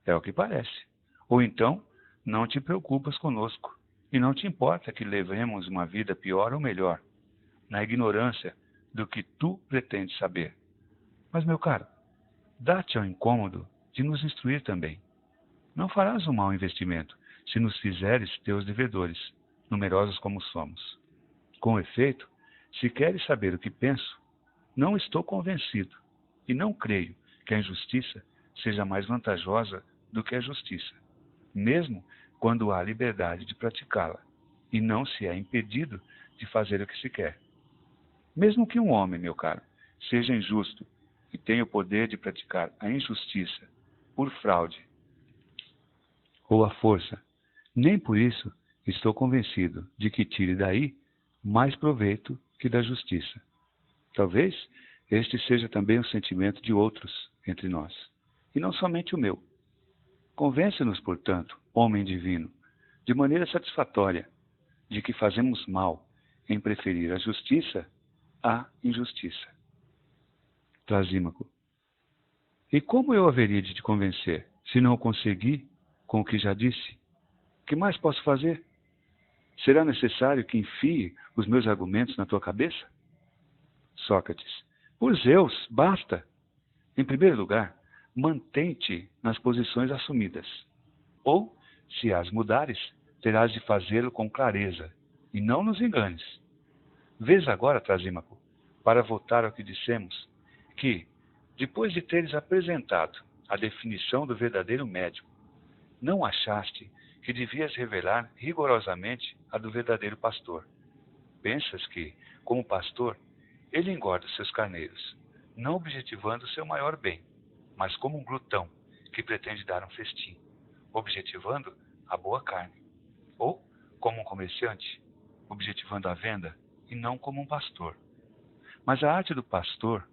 é o que parece. Ou então, não te preocupas conosco, e não te importa que levemos uma vida pior ou melhor, na ignorância do que tu pretendes saber. Mas, meu caro, dá-te ao incômodo de nos instruir também. Não farás um mau investimento se nos fizeres teus devedores, numerosos como somos. Com efeito, se queres saber o que penso, não estou convencido, e não creio que a injustiça seja mais vantajosa do que a justiça, mesmo quando há liberdade de praticá-la, e não se é impedido de fazer o que se quer. Mesmo que um homem, meu caro, seja injusto e tenha o poder de praticar a injustiça por fraude ou à força, nem por isso estou convencido de que tire daí mais proveito que da justiça. Talvez este seja também o sentimento de outros entre nós, e não somente o meu. Convence-nos, portanto, homem divino, de maneira satisfatória, de que fazemos mal em preferir a justiça à injustiça. Trasímaco. E como eu haveria de te convencer, se não o consegui com o que já disse? Que mais posso fazer? Será necessário que enfie os meus argumentos na tua cabeça? Sócrates. Por Zeus, basta. Em primeiro lugar, mantém-te nas posições assumidas. Ou, se as mudares, terás de fazê-lo com clareza, e não nos enganes. Vês agora, Trasímaco, para voltar ao que dissemos, que, depois de teres apresentado a definição do verdadeiro médico, não achaste que devias revelar rigorosamente a do verdadeiro pastor. Pensas que, como pastor, ele engorda seus carneiros, não objetivando seu maior bem, mas como um glutão que pretende dar um festim, objetivando a boa carne, ou como um comerciante, objetivando a venda e não como um pastor. Mas a arte do pastor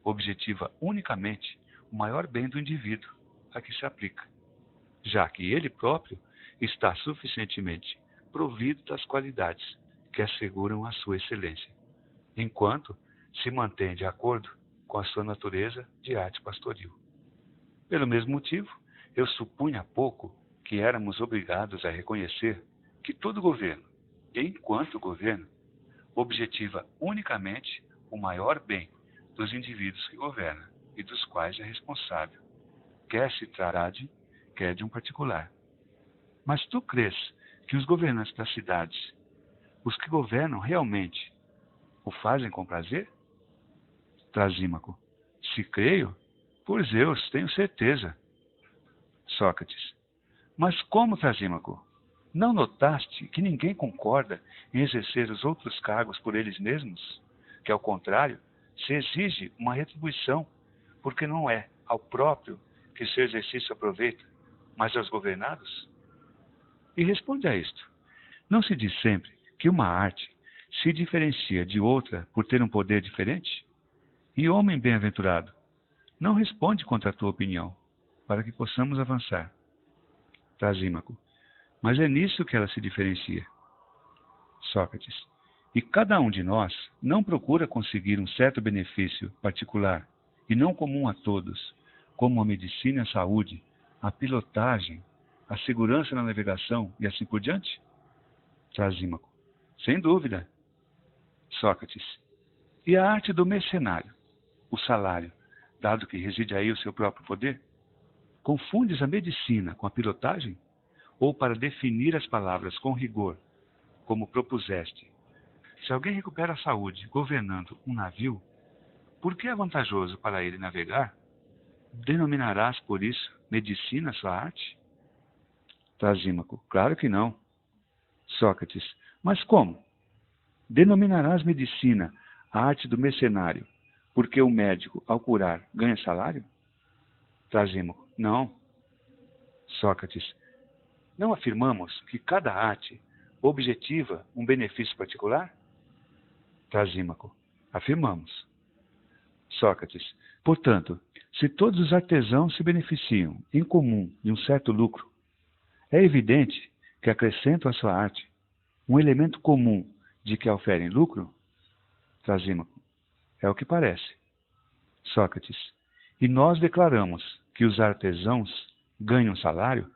objetiva unicamente o maior bem do indivíduo a que se aplica, já que ele próprio está suficientemente provido das qualidades que asseguram a sua excelência, enquanto se mantém de acordo com a sua natureza de arte pastoril. Pelo mesmo motivo, eu supunha há pouco que éramos obrigados a reconhecer que todo governo, enquanto governo, objetiva unicamente o maior bem dos indivíduos que governa e dos quais é responsável, quer se trate, quer de um particular. Mas tu crês que os governantes das cidades, os que governam realmente, o fazem com prazer? Trasímaco. Se creio, por Zeus, tenho certeza. Sócrates. Mas como, Trasímaco? Não notaste que ninguém concorda em exercer os outros cargos por eles mesmos? Que, ao contrário, se exige uma retribuição, porque não é ao próprio que seu exercício aproveita, mas aos governados? E responde a isto. Não se diz sempre que uma arte se diferencia de outra por ter um poder diferente? E, homem bem-aventurado, não responde contra a tua opinião, para que possamos avançar. Trasímaco. Mas é nisso que ela se diferencia. Sócrates. E cada um de nós não procura conseguir um certo benefício particular, e não comum a todos, como a medicina e a saúde, a pilotagem, a segurança na navegação e assim por diante? Trasímaco. Sem dúvida. Sócrates. E a arte do mercenário, o salário, dado que reside aí o seu próprio poder? Confundes a medicina com a pilotagem? Ou para definir as palavras com rigor, como propuseste, se alguém recupera a saúde governando um navio, por que é vantajoso para ele navegar? Denominarás por isso medicina a sua arte? Trasímaco. Claro que não. Sócrates. Mas como? Denominarás medicina a arte do mercenário, porque o médico, ao curar, ganha salário? Trasímaco. Não. Sócrates. Não afirmamos que cada arte objetiva um benefício particular? Trasímaco. Afirmamos. Sócrates. Portanto, se todos os artesãos se beneficiam em comum de um certo lucro, é evidente que acrescentam à sua arte um elemento comum de que oferem lucro? Trasímaco. É o que parece. Sócrates. E nós declaramos que os artesãos ganham salário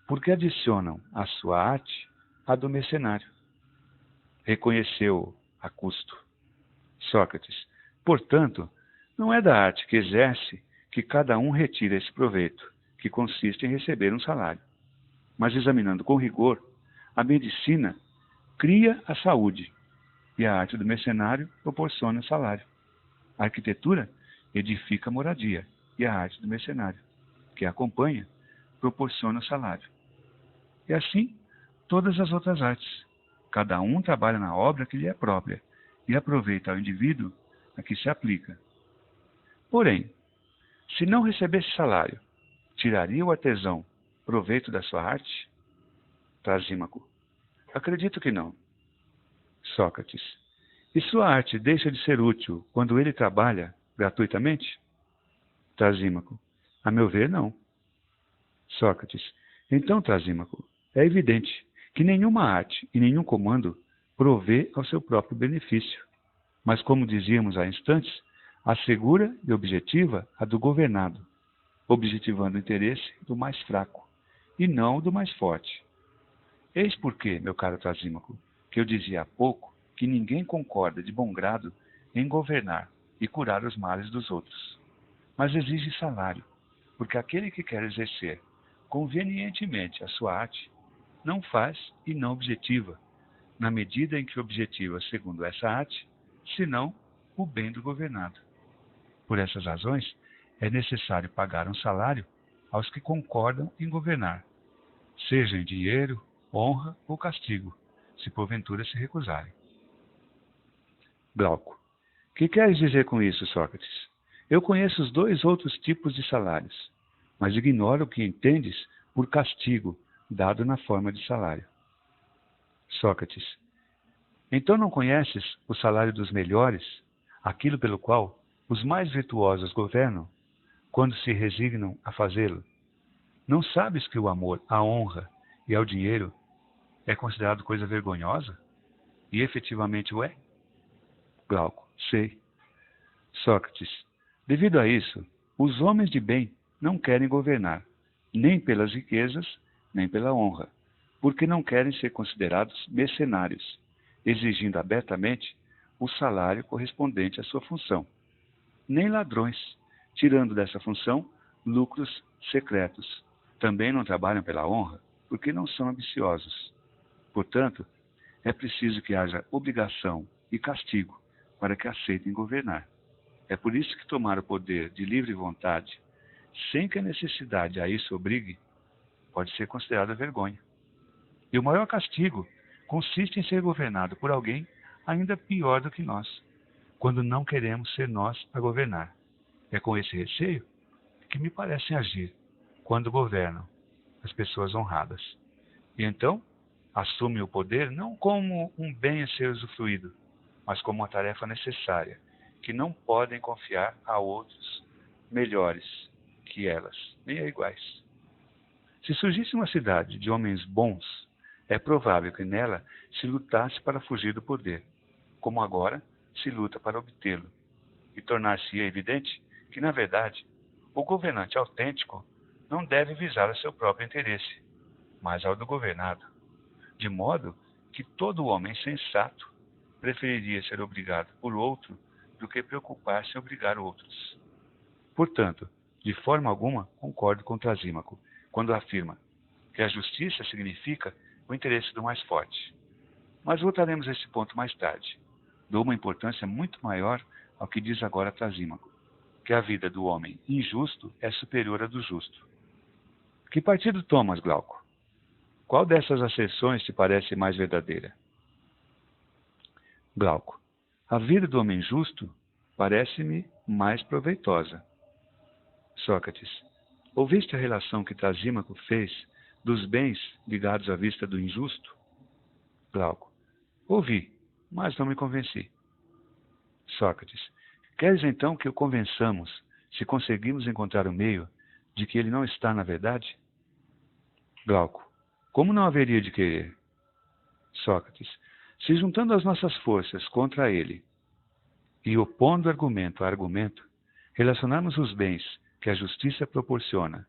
porque adicionam à sua arte a do mercenário. Reconheceu a custo. Sócrates. Portanto, não é da arte que exerce que cada um retira esse proveito, que consiste em receber um salário. Mas examinando com rigor, a medicina cria a saúde e a arte do mercenário proporciona o salário. A arquitetura edifica a moradia e a arte do mercenário, que a acompanha, proporciona o salário. E assim, todas as outras artes. Cada um trabalha na obra que lhe é própria e aproveita ao indivíduo a que se aplica. Porém, se não recebesse salário, tiraria o artesão proveito da sua arte? Trasímaco. Acredito que não. Sócrates. E sua arte deixa de ser útil quando ele trabalha gratuitamente? Trasímaco. A meu ver, não. Sócrates. Então, Trasímaco, é evidente que nenhuma arte e nenhum comando provê ao seu próprio benefício, mas, como dizíamos há instantes, assegura e objetiva a do governado, objetivando o interesse do mais fraco, e não do mais forte. Eis porque, meu caro Trasímaco, que eu dizia há pouco que ninguém concorda de bom grado em governar e curar os males dos outros, mas exige salário, porque aquele que quer exercer convenientemente a sua arte não faz e não objetiva, na medida em que objetiva segundo essa arte, senão o bem do governado. Por essas razões, é necessário pagar um salário aos que concordam em governar, seja em dinheiro, honra ou castigo, se porventura se recusarem. Glauco. Que queres dizer com isso, Sócrates? Eu conheço os dois outros tipos de salários, mas ignoro o que entendes por castigo dado na forma de salário. Sócrates. Então não conheces o salário dos melhores, aquilo pelo qual os mais virtuosos governam, quando se resignam a fazê-lo? Não sabes que o amor à honra e ao dinheiro é considerado coisa vergonhosa? E efetivamente o é? Glauco. Sei. Sócrates. Devido a isso, os homens de bem não querem governar, nem pelas riquezas, nem pela honra, porque não querem ser considerados mercenários, exigindo abertamente o salário correspondente à sua função, nem ladrões, tirando dessa função lucros secretos. Também não trabalham pela honra, porque não são ambiciosos. Portanto, é preciso que haja obrigação e castigo para que aceitem governar. É por isso que tomar o poder de livre vontade, sem que a necessidade a isso obrigue, pode ser considerada vergonha. E o maior castigo consiste em ser governado por alguém ainda pior do que nós, quando não queremos ser nós a governar. É com esse receio que me parecem agir quando governam as pessoas honradas. E então, assumem o poder não como um bem a ser usufruído, mas como uma tarefa necessária, que não podem confiar a outros melhores que elas, nem a iguais. Se surgisse uma cidade de homens bons, é provável que nela se lutasse para fugir do poder, como agora se luta para obtê-lo, e tornar-se evidente que, na verdade, o governante autêntico não deve visar o seu próprio interesse, mas ao do governado, de modo que todo homem sensato preferiria ser obrigado por outro do que preocupar-se em obrigar outros. Portanto, de forma alguma concordo com Trasímaco quando afirma que a justiça significa o interesse do mais forte. Mas voltaremos a esse ponto mais tarde. Dou uma importância muito maior ao que diz agora Trasímaco, que a vida do homem injusto é superior à do justo. Que partido tomas, Glauco? Qual dessas asserções te parece mais verdadeira? Glauco. A vida do homem justo parece-me mais proveitosa. Sócrates. Ouviste a relação que Trasímaco fez dos bens ligados à vista do injusto? Glauco. Ouvi, mas não me convenci. Sócrates. Queres então que o convençamos, se conseguirmos encontrar o meio, de que ele não está na verdade? Glauco. Como não haveria de querer? Sócrates. Se juntando as nossas forças contra ele e opondo argumento a argumento, relacionarmos os bens que a justiça proporciona,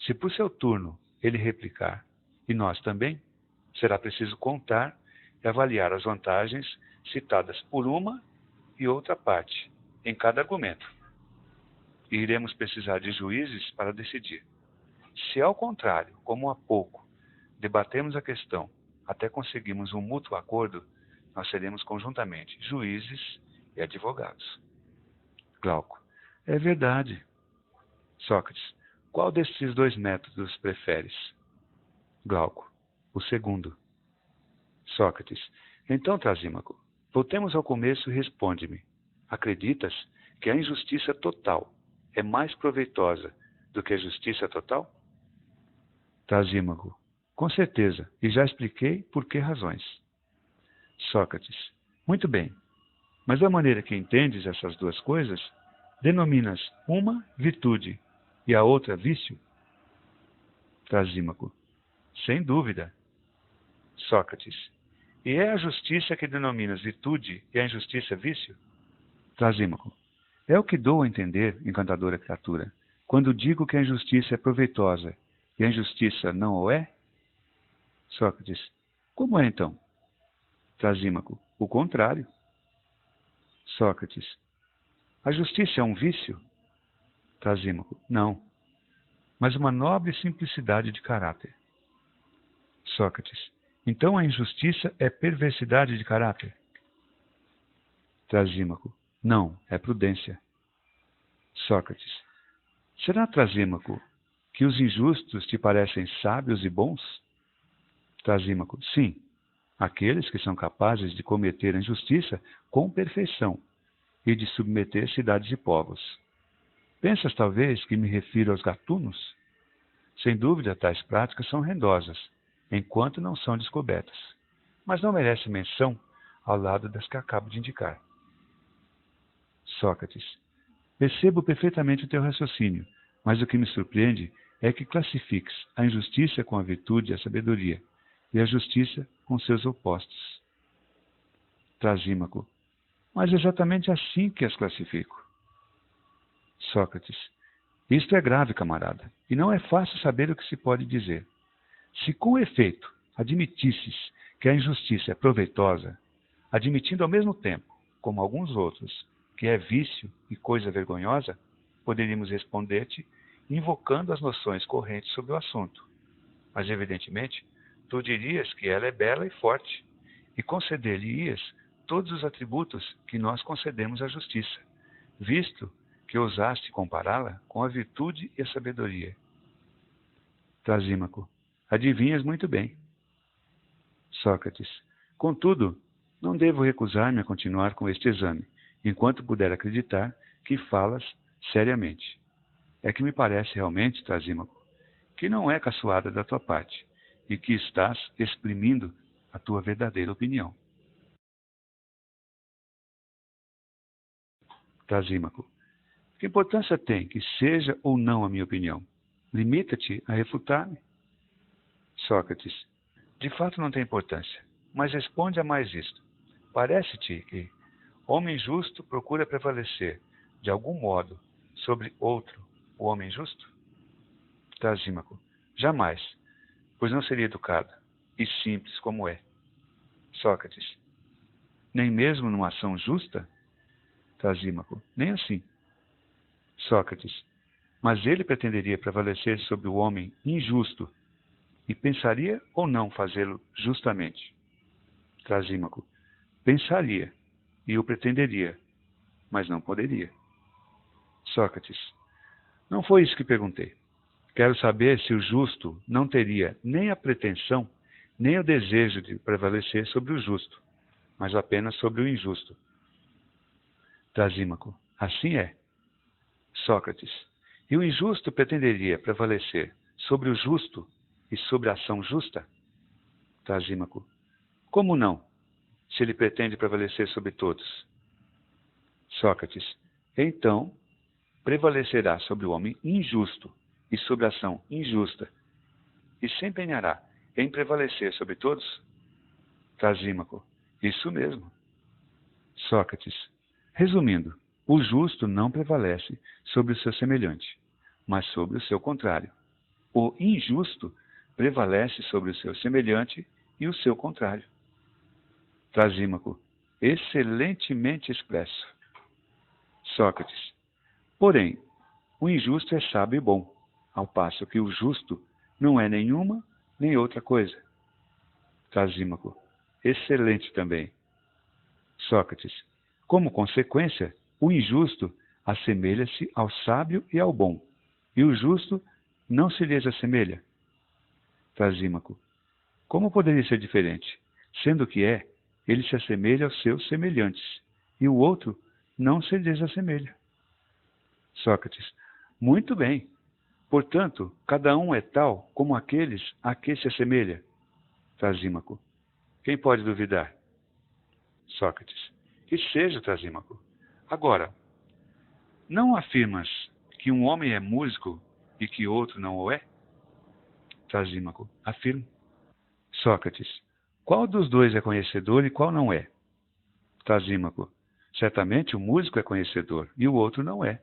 se por seu turno ele replicar, e nós também, será preciso contar e avaliar as vantagens citadas por uma e outra parte em cada argumento. E iremos precisar de juízes para decidir. Se, ao contrário, como há pouco, debatemos a questão até conseguirmos um mútuo acordo, nós seremos conjuntamente juízes e advogados. Glauco. É verdade. Sócrates. Qual destes dois métodos preferes? Glauco. O segundo. Sócrates. Então, Trasímaco, voltemos ao começo e responde-me. Acreditas que a injustiça total é mais proveitosa do que a justiça total? Trasímaco. Com certeza, e já expliquei por que razões. Sócrates. Muito bem, mas da maneira que entendes essas duas coisas, denominas uma virtude e a outra vício? Trasímaco. Sem dúvida. Sócrates. E é a justiça que denominas virtude e a injustiça vício? Trasímaco. É o que dou a entender, encantadora criatura, quando digo que a injustiça é proveitosa e a injustiça não o é? Sócrates. Como é então? Trasímaco. O contrário. Sócrates. A justiça é um vício? Trasímaco. Não, mas uma nobre simplicidade de caráter. Sócrates. Então a injustiça é perversidade de caráter? Trasímaco. Não, é prudência. Sócrates. Será, Trasímaco, que os injustos te parecem sábios e bons? Trasímaco. Sim, aqueles que são capazes de cometer a injustiça com perfeição e de submeter cidades e povos. Pensas talvez que me refiro aos gatunos? Sem dúvida, tais práticas são rendosas, enquanto não são descobertas, mas não merecem menção ao lado das que acabo de indicar. Sócrates. Percebo perfeitamente o teu raciocínio, mas o que me surpreende é que classifiques a injustiça com a virtude e a sabedoria, e a justiça com seus opostos. Trasímaco. Mas é exatamente assim que as classifico. Sócrates. Isto é grave, camarada, e não é fácil saber o que se pode dizer. Se com efeito admitisses que a injustiça é proveitosa, admitindo ao mesmo tempo, como alguns outros, que é vício e coisa vergonhosa, poderíamos responder-te invocando as noções correntes sobre o assunto. Mas, evidentemente, tu dirias que ela é bela e forte, e conceder-lhe-ias todos os atributos que nós concedemos à justiça, visto que ousaste compará-la com a virtude e a sabedoria. Trasímaco. Adivinhas muito bem. Sócrates. Contudo, não devo recusar-me a continuar com este exame, enquanto puder acreditar que falas seriamente. É que me parece realmente, Trasímaco, que não é caçoada da tua parte, e que estás exprimindo a tua verdadeira opinião. Trasímaco. Que importância tem que seja ou não a minha opinião? Limita-te a refutar-me. Sócrates. De fato não tem importância, mas responde a mais isto. Parece-te que homem justo procura prevalecer, de algum modo, sobre outro, o homem justo? Trasímaco. Jamais, pois não seria educado, e simples como é. Sócrates. Nem mesmo numa ação justa? Trasímaco. Nem assim. Sócrates. Mas ele pretenderia prevalecer sobre o homem injusto e pensaria ou não fazê-lo justamente? Trasímaco. Pensaria e o pretenderia, mas não poderia. Sócrates. Não foi isso que perguntei. Quero saber se o justo não teria nem a pretensão, nem o desejo de prevalecer sobre o justo, mas apenas sobre o injusto. Trasímaco. Assim é. Sócrates. E o injusto pretenderia prevalecer sobre o justo e sobre a ação justa? Trasímaco. Como não, se ele pretende prevalecer sobre todos? Sócrates. Então, prevalecerá sobre o homem injusto e sobre a ação injusta, e se empenhará em prevalecer sobre todos? Trasímaco. Isso mesmo. Sócrates. Resumindo, o justo não prevalece sobre o seu semelhante, mas sobre o seu contrário. O injusto prevalece sobre o seu semelhante e o seu contrário. Trasímaco. Excelentemente expresso. Sócrates. Porém, o injusto é sábio e bom, ao passo que o justo não é nenhuma nem outra coisa. Trasímaco. Excelente também. Sócrates. Como consequência, o injusto assemelha-se ao sábio e ao bom, e o justo não se lhes assemelha. Trasímaco. Como poderia ser diferente? Sendo que ele se assemelha aos seus semelhantes, e o outro não se lhes assemelha. Sócrates. Muito bem. Portanto, cada um é tal como aqueles a que se assemelha. Trasímaco. Quem pode duvidar? Sócrates. Que seja, Trasímaco. Agora, não afirmas que um homem é músico e que outro não o é? Trasímaco. Afirmo. Sócrates. Qual dos dois é conhecedor e qual não é? Trasímaco. Certamente o músico é conhecedor e o outro não é.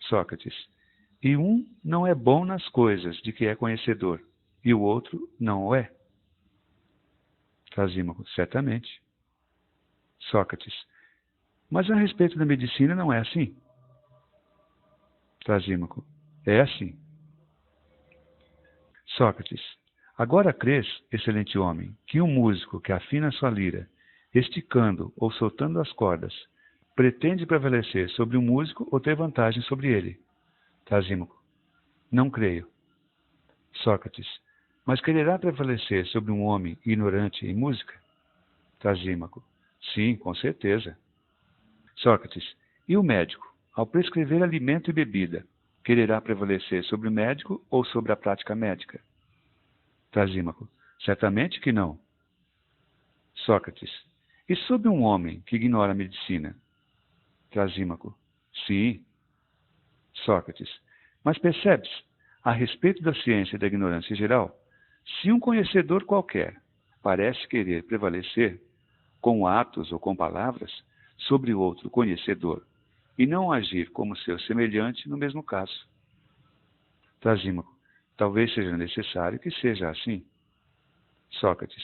Sócrates. E um não é bom nas coisas de que é conhecedor e o outro não o é? Trasímaco. Certamente. Sócrates. Mas a respeito da medicina não é assim? Trasímaco. É assim. Sócrates. Agora crês, excelente homem, que um músico que afina sua lira, esticando ou soltando as cordas, pretende prevalecer sobre um músico ou ter vantagem sobre ele? Trasímaco. Não creio. Sócrates. Mas quererá prevalecer sobre um homem ignorante em música? Trasímaco. Sim, com certeza. Sócrates. E o médico, ao prescrever alimento e bebida, quererá prevalecer sobre o médico ou sobre a prática médica? Trasímaco. Certamente que não. Sócrates. E sobre um homem que ignora a medicina? Trasímaco. Sim. Sócrates. Mas percebes, a respeito da ciência e da ignorância geral, se um conhecedor qualquer parece querer prevalecer, com atos ou com palavras, sobre outro conhecedor, e não agir como seu semelhante no mesmo caso? Trasímaco. Talvez seja necessário que seja assim. Sócrates.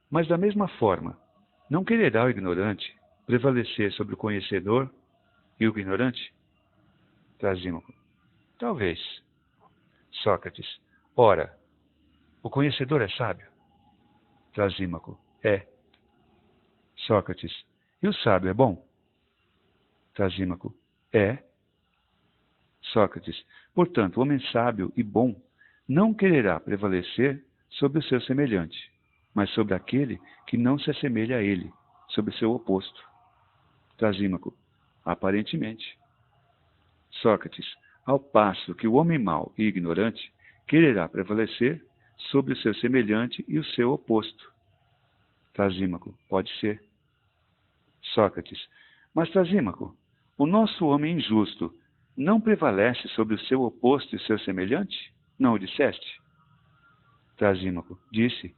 Mas da mesma forma, não quererá o ignorante prevalecer sobre o conhecedor e o ignorante? Trasímaco. Talvez. Sócrates. Ora, o conhecedor é sábio? Trasímaco. É. Sócrates. E o sábio é bom? Trasímaco. É. Sócrates. Portanto, o homem sábio e bom não quererá prevalecer sobre o seu semelhante, mas sobre aquele que não se assemelha a ele, sobre o seu oposto. Trasímaco. Aparentemente. Sócrates. Ao passo que o homem mau e ignorante quererá prevalecer sobre o seu semelhante e o seu oposto. Trasímaco. Pode ser. Sócrates. Mas, Trasímaco, o nosso homem injusto não prevalece sobre o seu oposto e seu semelhante? Não o disseste? Trasímaco. Disse.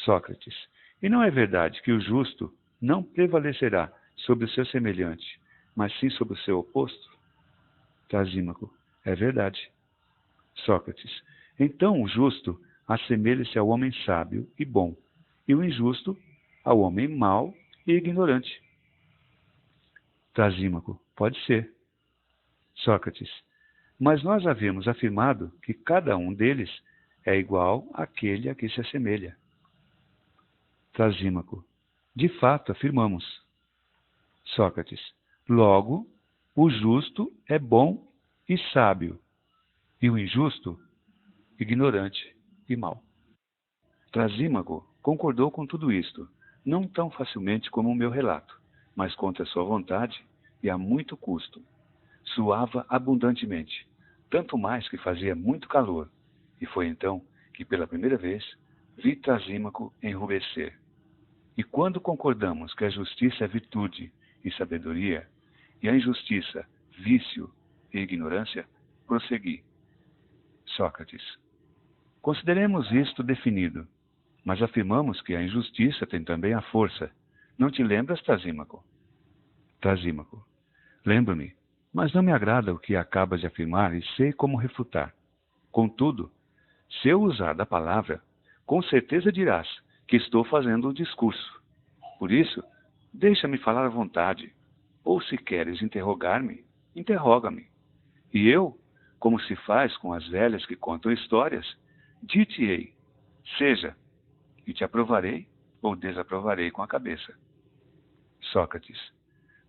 Sócrates. E não é verdade que o justo não prevalecerá sobre o seu semelhante, mas sim sobre o seu oposto? Trasímaco. É verdade. Sócrates. Então o justo assemelha-se ao homem sábio e bom, e o injusto ao homem mau e ignorante. Trasímaco. Pode ser. Sócrates. Mas nós havíamos afirmado que cada um deles é igual àquele a que se assemelha. Trasímaco. De fato, afirmamos. Sócrates. Logo, o justo é bom e sábio, e o injusto, ignorante e mau. Trasímaco concordou com tudo isto, não tão facilmente como o meu relato, mas contra sua vontade e a muito custo. Suava abundantemente, tanto mais que fazia muito calor, e foi então que, pela primeira vez, vi Trasímaco enrubescer. E quando concordamos que a justiça é virtude e sabedoria, e a injustiça, vício e ignorância, prossegui. Sócrates. Consideremos isto definido, mas afirmamos que a injustiça tem também a força. Não te lembras, Trasímaco? Trasímaco. Lembro-me, mas não me agrada o que acabas de afirmar e sei como refutar. Contudo, se eu usar da palavra, com certeza dirás que estou fazendo um discurso. Por isso, deixa-me falar à vontade. Ou se queres interrogar-me, interroga-me. E eu, como se faz com as velhas que contam histórias, dir-te-ei, seja, e te aprovarei ou desaprovarei com a cabeça. Sócrates.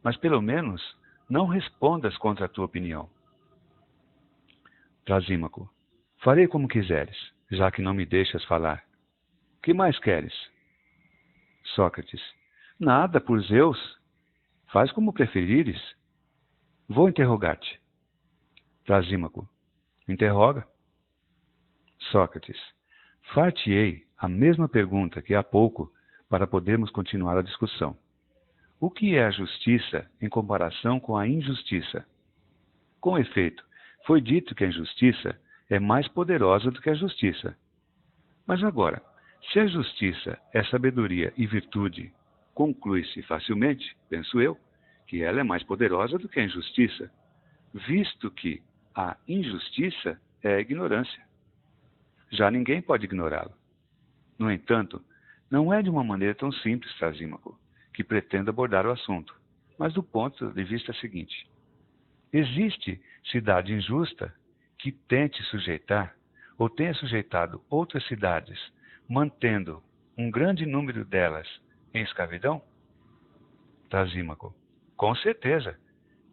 Mas pelo menos não respondas contra a tua opinião. Trasímaco. Farei como quiseres, já que não me deixas falar. Que mais queres? Sócrates. Nada, por Zeus. Faz como preferires. Vou interrogar-te. Trasímaco. Interroga. Sócrates. Far-te-ei a mesma pergunta que há pouco para podermos continuar a discussão. O que é a justiça em comparação com a injustiça? Com efeito, foi dito que a injustiça é mais poderosa do que a justiça. Mas agora, Se a justiça é sabedoria e virtude, conclui-se facilmente, penso eu, que ela é mais poderosa do que a injustiça, visto que a injustiça é a ignorância. Já ninguém pode ignorá-la. No entanto, não é de uma maneira tão simples, Trasímaco, que pretendo abordar o assunto, mas do ponto de vista seguinte. Existe cidade injusta que tente sujeitar ou tenha sujeitado outras cidades, mantendo um grande número delas em escravidão? Trasímaco. Com certeza.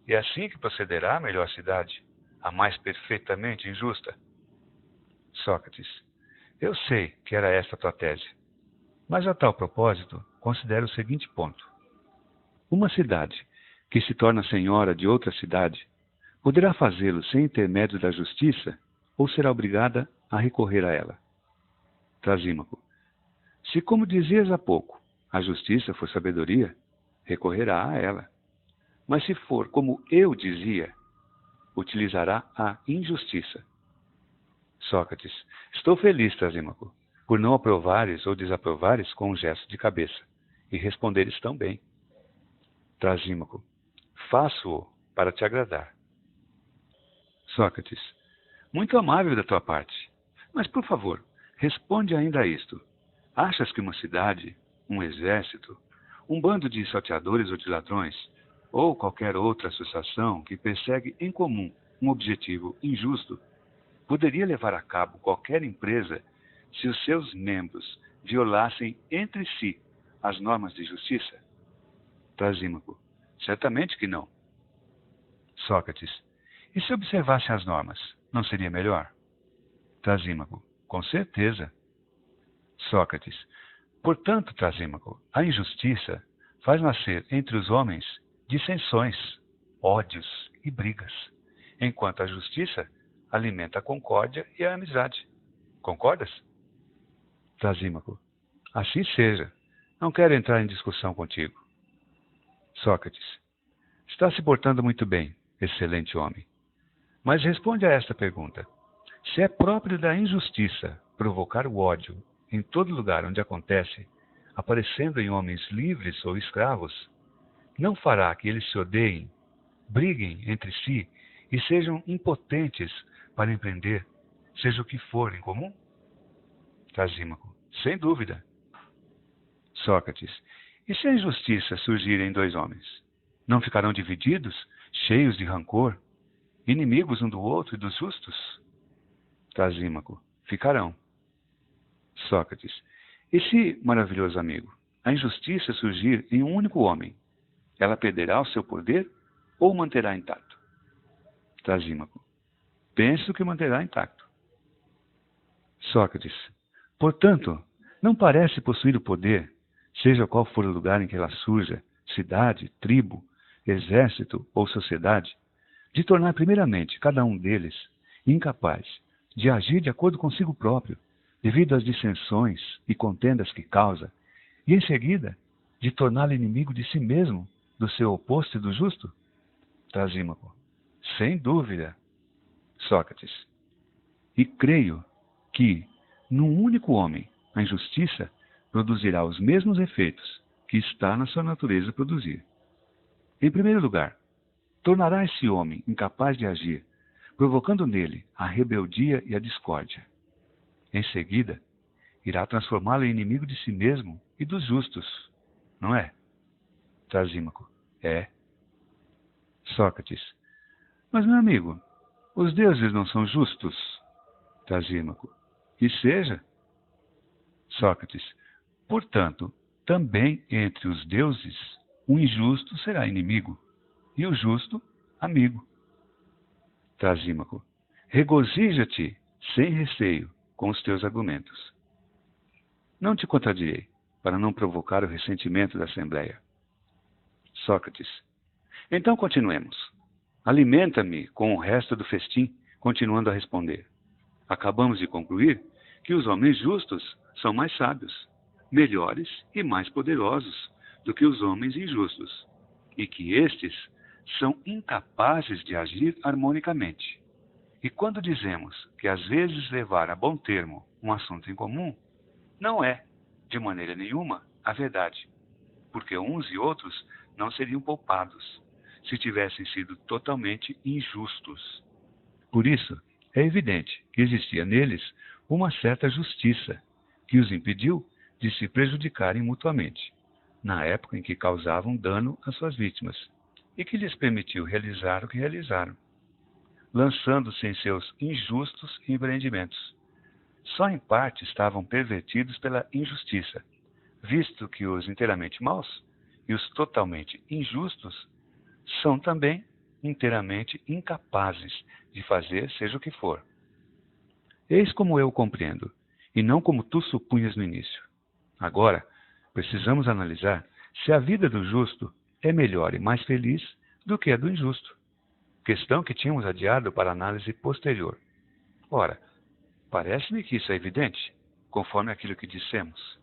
E é assim que procederá a melhor cidade, a mais perfeitamente injusta. Sócrates. Eu sei que era esta a tua tese. Mas a tal propósito, considero o seguinte ponto. Uma cidade que se torna senhora de outra cidade poderá fazê-lo sem intermédio da justiça ou será obrigada a recorrer a ela? Trasímaco. Se, como dizias há pouco, a justiça for sabedoria, recorrerá a ela. Mas se for como eu dizia, utilizará a injustiça. Sócrates. Estou feliz, Trasímaco, por não aprovares ou desaprovares com um gesto de cabeça, e responderes tão bem. Trasímaco. Faço-o para te agradar. Sócrates. Muito amável da tua parte. Mas, por favor, responde ainda a isto. Achas que uma cidade, um exército, um bando de salteadores ou de ladrões, ou qualquer outra associação que persegue em comum um objetivo injusto, poderia levar a cabo qualquer empresa se os seus membros violassem entre si as normas de justiça? Trasímaco. Certamente que não. Sócrates. E se observassem as normas, não seria melhor? Trasímaco. Com certeza. Sócrates. Portanto, Trasímaco, a injustiça faz nascer entre os homens dissensões, ódios e brigas, enquanto a justiça alimenta a concórdia e a amizade. Concordas? Trasímaco. Assim seja. Não quero entrar em discussão contigo. Sócrates. Está se portando muito bem, excelente homem. Mas responde a esta pergunta. Se é próprio da injustiça provocar o ódio em todo lugar onde acontece, aparecendo em homens livres ou escravos, não fará que eles se odeiem, briguem entre si e sejam impotentes para empreender, seja o que for em comum? Trasímaco. Sem dúvida. Sócrates. E se a injustiça surgir em dois homens? Não ficarão divididos, cheios de rancor, inimigos um do outro e dos justos? Trasímaco. Ficarão. Sócrates. E se, maravilhoso amigo, a injustiça surgir em um único homem, ela perderá o seu poder ou o manterá intacto? Trasímaco. Penso que manterá intacto. Sócrates. Portanto, não parece possuir o poder, seja qual for o lugar em que ela surja, cidade, tribo, exército ou sociedade, de tornar primeiramente cada um deles incapaz de agir de acordo consigo próprio, devido às dissensões e contendas que causa, e em seguida de torná-lo inimigo de si mesmo, do seu oposto e do justo? Trasímaco. Sem dúvida. Sócrates. E creio que, num único homem, a injustiça produzirá os mesmos efeitos que está na sua natureza produzir. Em primeiro lugar, tornará esse homem incapaz de agir, provocando nele a rebeldia e a discórdia. Em seguida, irá transformá-lo em inimigo de si mesmo e dos justos, não é? Trasímaco. É. Sócrates. Mas, meu amigo, os deuses não são justos? Trasímaco. E seja. Sócrates. Portanto, também entre os deuses, o injusto será inimigo, e o justo, amigo. Trasímaco. Regozija-te, sem receio, com os teus argumentos. Não te contradirei, para não provocar o ressentimento da Assembleia. Sócrates. Então continuemos. Alimenta-me com o resto do festim, continuando a responder. Acabamos de concluir que os homens justos são mais sábios, melhores e mais poderosos do que os homens injustos, e que estes são incapazes de agir harmonicamente. E quando dizemos que às vezes levar a bom termo um assunto em comum, não é, de maneira nenhuma, a verdade, porque uns e outros não seriam poupados se tivessem sido totalmente injustos. Por isso, é evidente que existia neles uma certa justiça que os impediu de se prejudicarem mutuamente, na época em que causavam dano às suas vítimas, e que lhes permitiu realizar o que realizaram, lançando-se em seus injustos empreendimentos. Só em parte estavam pervertidos pela injustiça, visto que os inteiramente maus e os totalmente injustos são também inteiramente incapazes de fazer seja o que for. Eis como eu o compreendo, e não como tu supunhas no início. Agora, precisamos analisar se a vida do justo é melhor e mais feliz do que a do injusto, questão que tínhamos adiado para análise posterior. Ora, parece-me que isso é evidente, conforme aquilo que dissemos.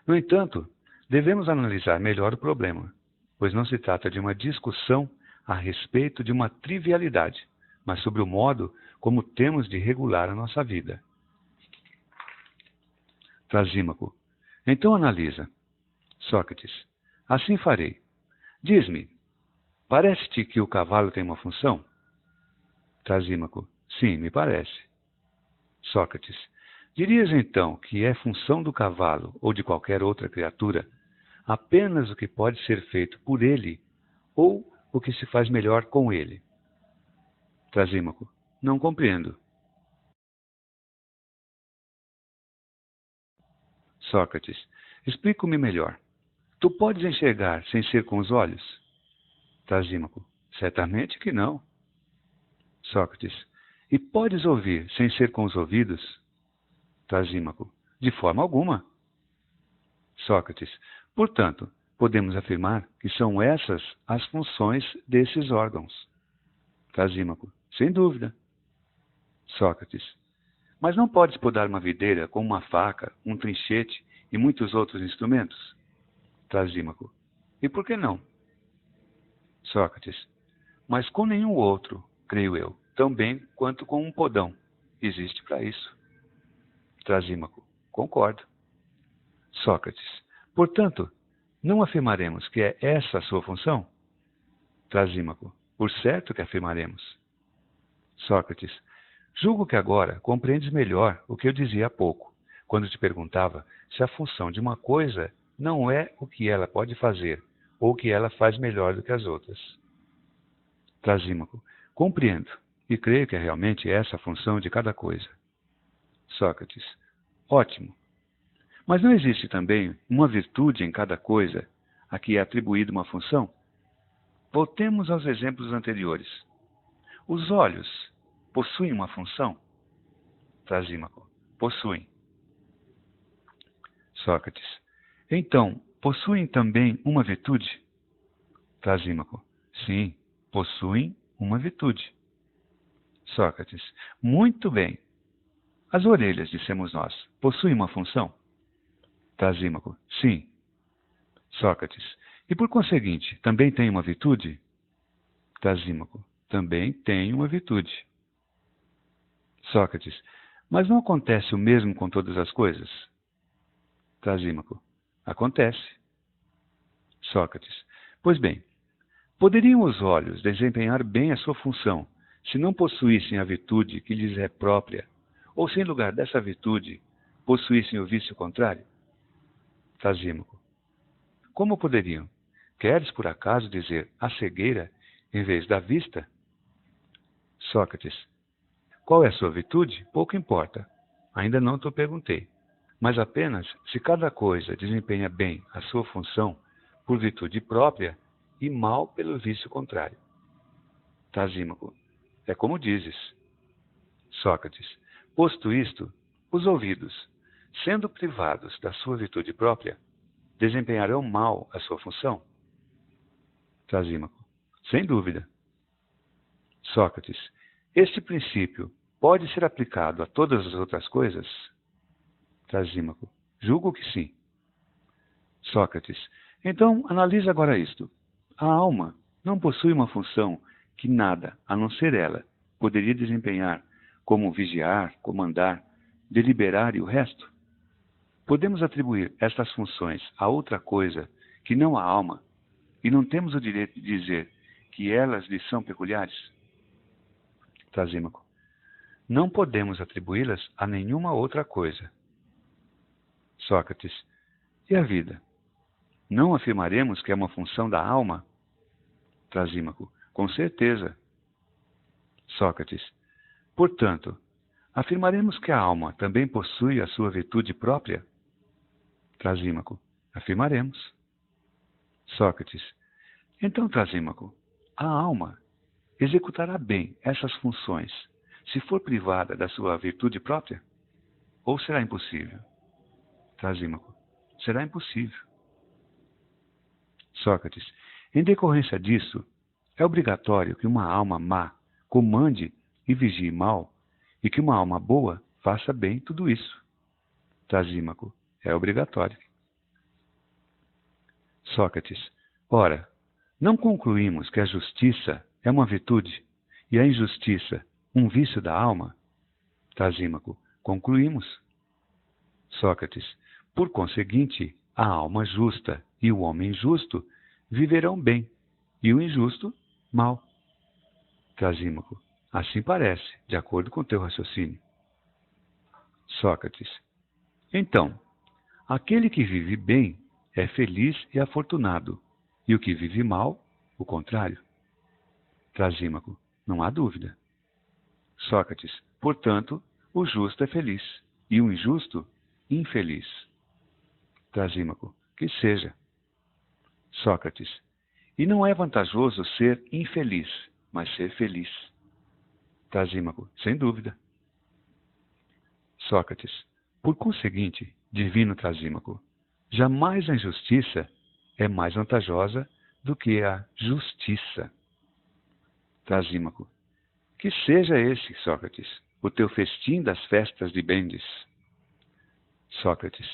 No entanto, devemos analisar melhor o problema, pois não se trata de uma discussão a respeito de uma trivialidade, mas sobre o modo como temos de regular a nossa vida. Trasímaco. Então analisa. Sócrates. Assim farei. Diz-me, parece-te que o cavalo tem uma função? Trasímaco. Sim, me parece. Sócrates. Dirias então que é função do cavalo ou de qualquer outra criatura apenas o que pode ser feito por ele ou o que se faz melhor com ele? Trasímaco. Não compreendo. Sócrates. Explico-me melhor. Tu podes enxergar sem ser com os olhos? Trasímaco. Certamente que não. Sócrates. E podes ouvir sem ser com os ouvidos? Trasímaco. De forma alguma. Sócrates. Portanto, podemos afirmar que são essas as funções desses órgãos. Trasímaco. Sem dúvida. Sócrates. Mas não podes podar uma videira com uma faca, um trinchete e muitos outros instrumentos? Trasímaco. E por que não? Sócrates. Mas com nenhum outro, creio eu, tão bem quanto com um podão. Existe para isso. Trasímaco. Concordo. Sócrates. Portanto, não afirmaremos que é essa a sua função? Trasímaco. Por certo que afirmaremos. Sócrates. Julgo que agora compreendes melhor o que eu dizia há pouco, quando te perguntava se a função de uma coisa não é o que ela pode fazer, ou o que ela faz melhor do que as outras. Trasímaco. Compreendo, e creio que é realmente essa a função de cada coisa. Sócrates. Ótimo. Mas não existe também uma virtude em cada coisa a que é atribuída uma função? Voltemos aos exemplos anteriores. Os olhos possuem uma função? Trasímaco. Possuem. Sócrates. Então, possuem também uma virtude? Trasímaco. Sim, possuem uma virtude. Sócrates. Muito bem. As orelhas, dissemos nós, possuem uma função? Trasímaco. Sim. Sócrates. E por conseguinte, também tem uma virtude? Trasímaco. Também tem uma virtude. Sócrates. Mas não acontece o mesmo com todas as coisas? Trasímaco. Acontece. Sócrates. Pois bem, poderiam os olhos desempenhar bem a sua função se não possuíssem a virtude que lhes é própria, ou se em lugar dessa virtude possuíssem o vício contrário? Trasímaco. Como poderiam? Queres por acaso dizer a cegueira em vez da vista? Sócrates. Qual é a sua virtude? Pouco importa. Ainda não te perguntei. Mas apenas se cada coisa desempenha bem a sua função por virtude própria e mal pelo vício contrário. Trasímaco. É como dizes. Sócrates. Posto isto, os ouvidos, sendo privados da sua virtude própria, desempenharão mal a sua função? Trasímaco. Sem dúvida. Sócrates. Este princípio pode ser aplicado a todas as outras coisas? Trasímaco. Julgo que sim. Sócrates. Então, analisa agora isto. A alma não possui uma função que nada, a não ser ela, poderia desempenhar como vigiar, comandar, deliberar e o resto? Podemos atribuir estas funções a outra coisa que não a alma, e não temos o direito de dizer que elas lhe são peculiares? Trasímaco. Não podemos atribuí-las a nenhuma outra coisa. Sócrates. E a vida? Não afirmaremos que é uma função da alma? Trasímaco. Com certeza. Sócrates. Portanto, afirmaremos que a alma também possui a sua virtude própria? Trasímaco. Afirmaremos. Sócrates. Então, Trasímaco, a alma executará bem essas funções se for privada da sua virtude própria? Ou será impossível? Trasímaco. Será impossível. Sócrates. Em decorrência disso, é obrigatório que uma alma má comande e vigie mal, e que uma alma boa faça bem tudo isso. Trasímaco. É obrigatório. Sócrates. Ora, não concluímos que a justiça é uma virtude e a injustiça um vício da alma? Trasímaco. Concluímos. Sócrates. Por conseguinte, a alma justa e o homem justo viverão bem, e o injusto, mal. Trasímaco. Assim parece, de acordo com teu raciocínio. Sócrates. Então, aquele que vive bem é feliz e afortunado, e o que vive mal, o contrário. Trasímaco. Não há dúvida. Sócrates. Portanto, o justo é feliz, e o injusto, infeliz. Trasímaco. Que seja. Sócrates. E não é vantajoso ser infeliz, mas ser feliz. Trasímaco. Sem dúvida. Sócrates. Por conseguinte, divino Trasímaco, jamais a injustiça é mais vantajosa do que a justiça. Trasímaco. Que seja esse, Sócrates, o teu festim das festas de Bendes. Sócrates.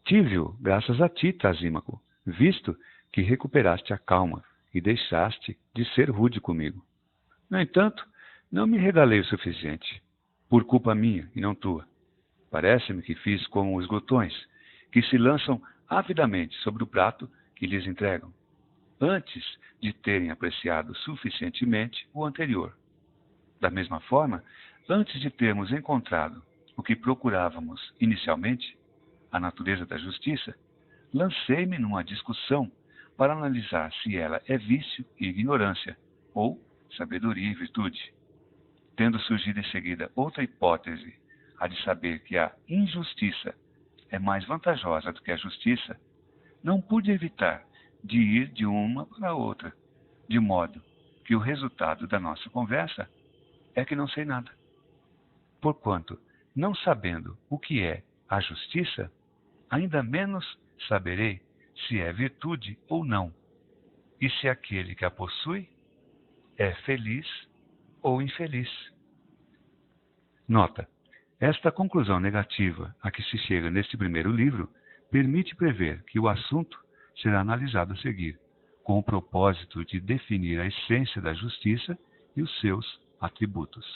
Tive-o graças a ti, Trasímaco, visto que recuperaste a calma e deixaste de ser rude comigo. No entanto, não me regalei o suficiente, por culpa minha e não tua. Parece-me que fiz como os glutões, que se lançam avidamente sobre o prato que lhes entregam, antes de terem apreciado suficientemente o anterior. Da mesma forma, antes de termos encontrado o que procurávamos inicialmente, a natureza da justiça, lancei-me numa discussão para analisar se ela é vício e ignorância, ou sabedoria e virtude. Tendo surgido em seguida outra hipótese, a de saber que a injustiça é mais vantajosa do que a justiça, não pude evitar de ir de uma para a outra, de modo que o resultado da nossa conversa é que não sei nada. Porquanto, não sabendo o que é a justiça, ainda menos saberei se é virtude ou não, e se aquele que a possui é feliz ou infeliz. Nota: esta conclusão negativa a que se chega neste primeiro livro permite prever que o assunto será analisado a seguir, com o propósito de definir a essência da justiça e os seus atributos.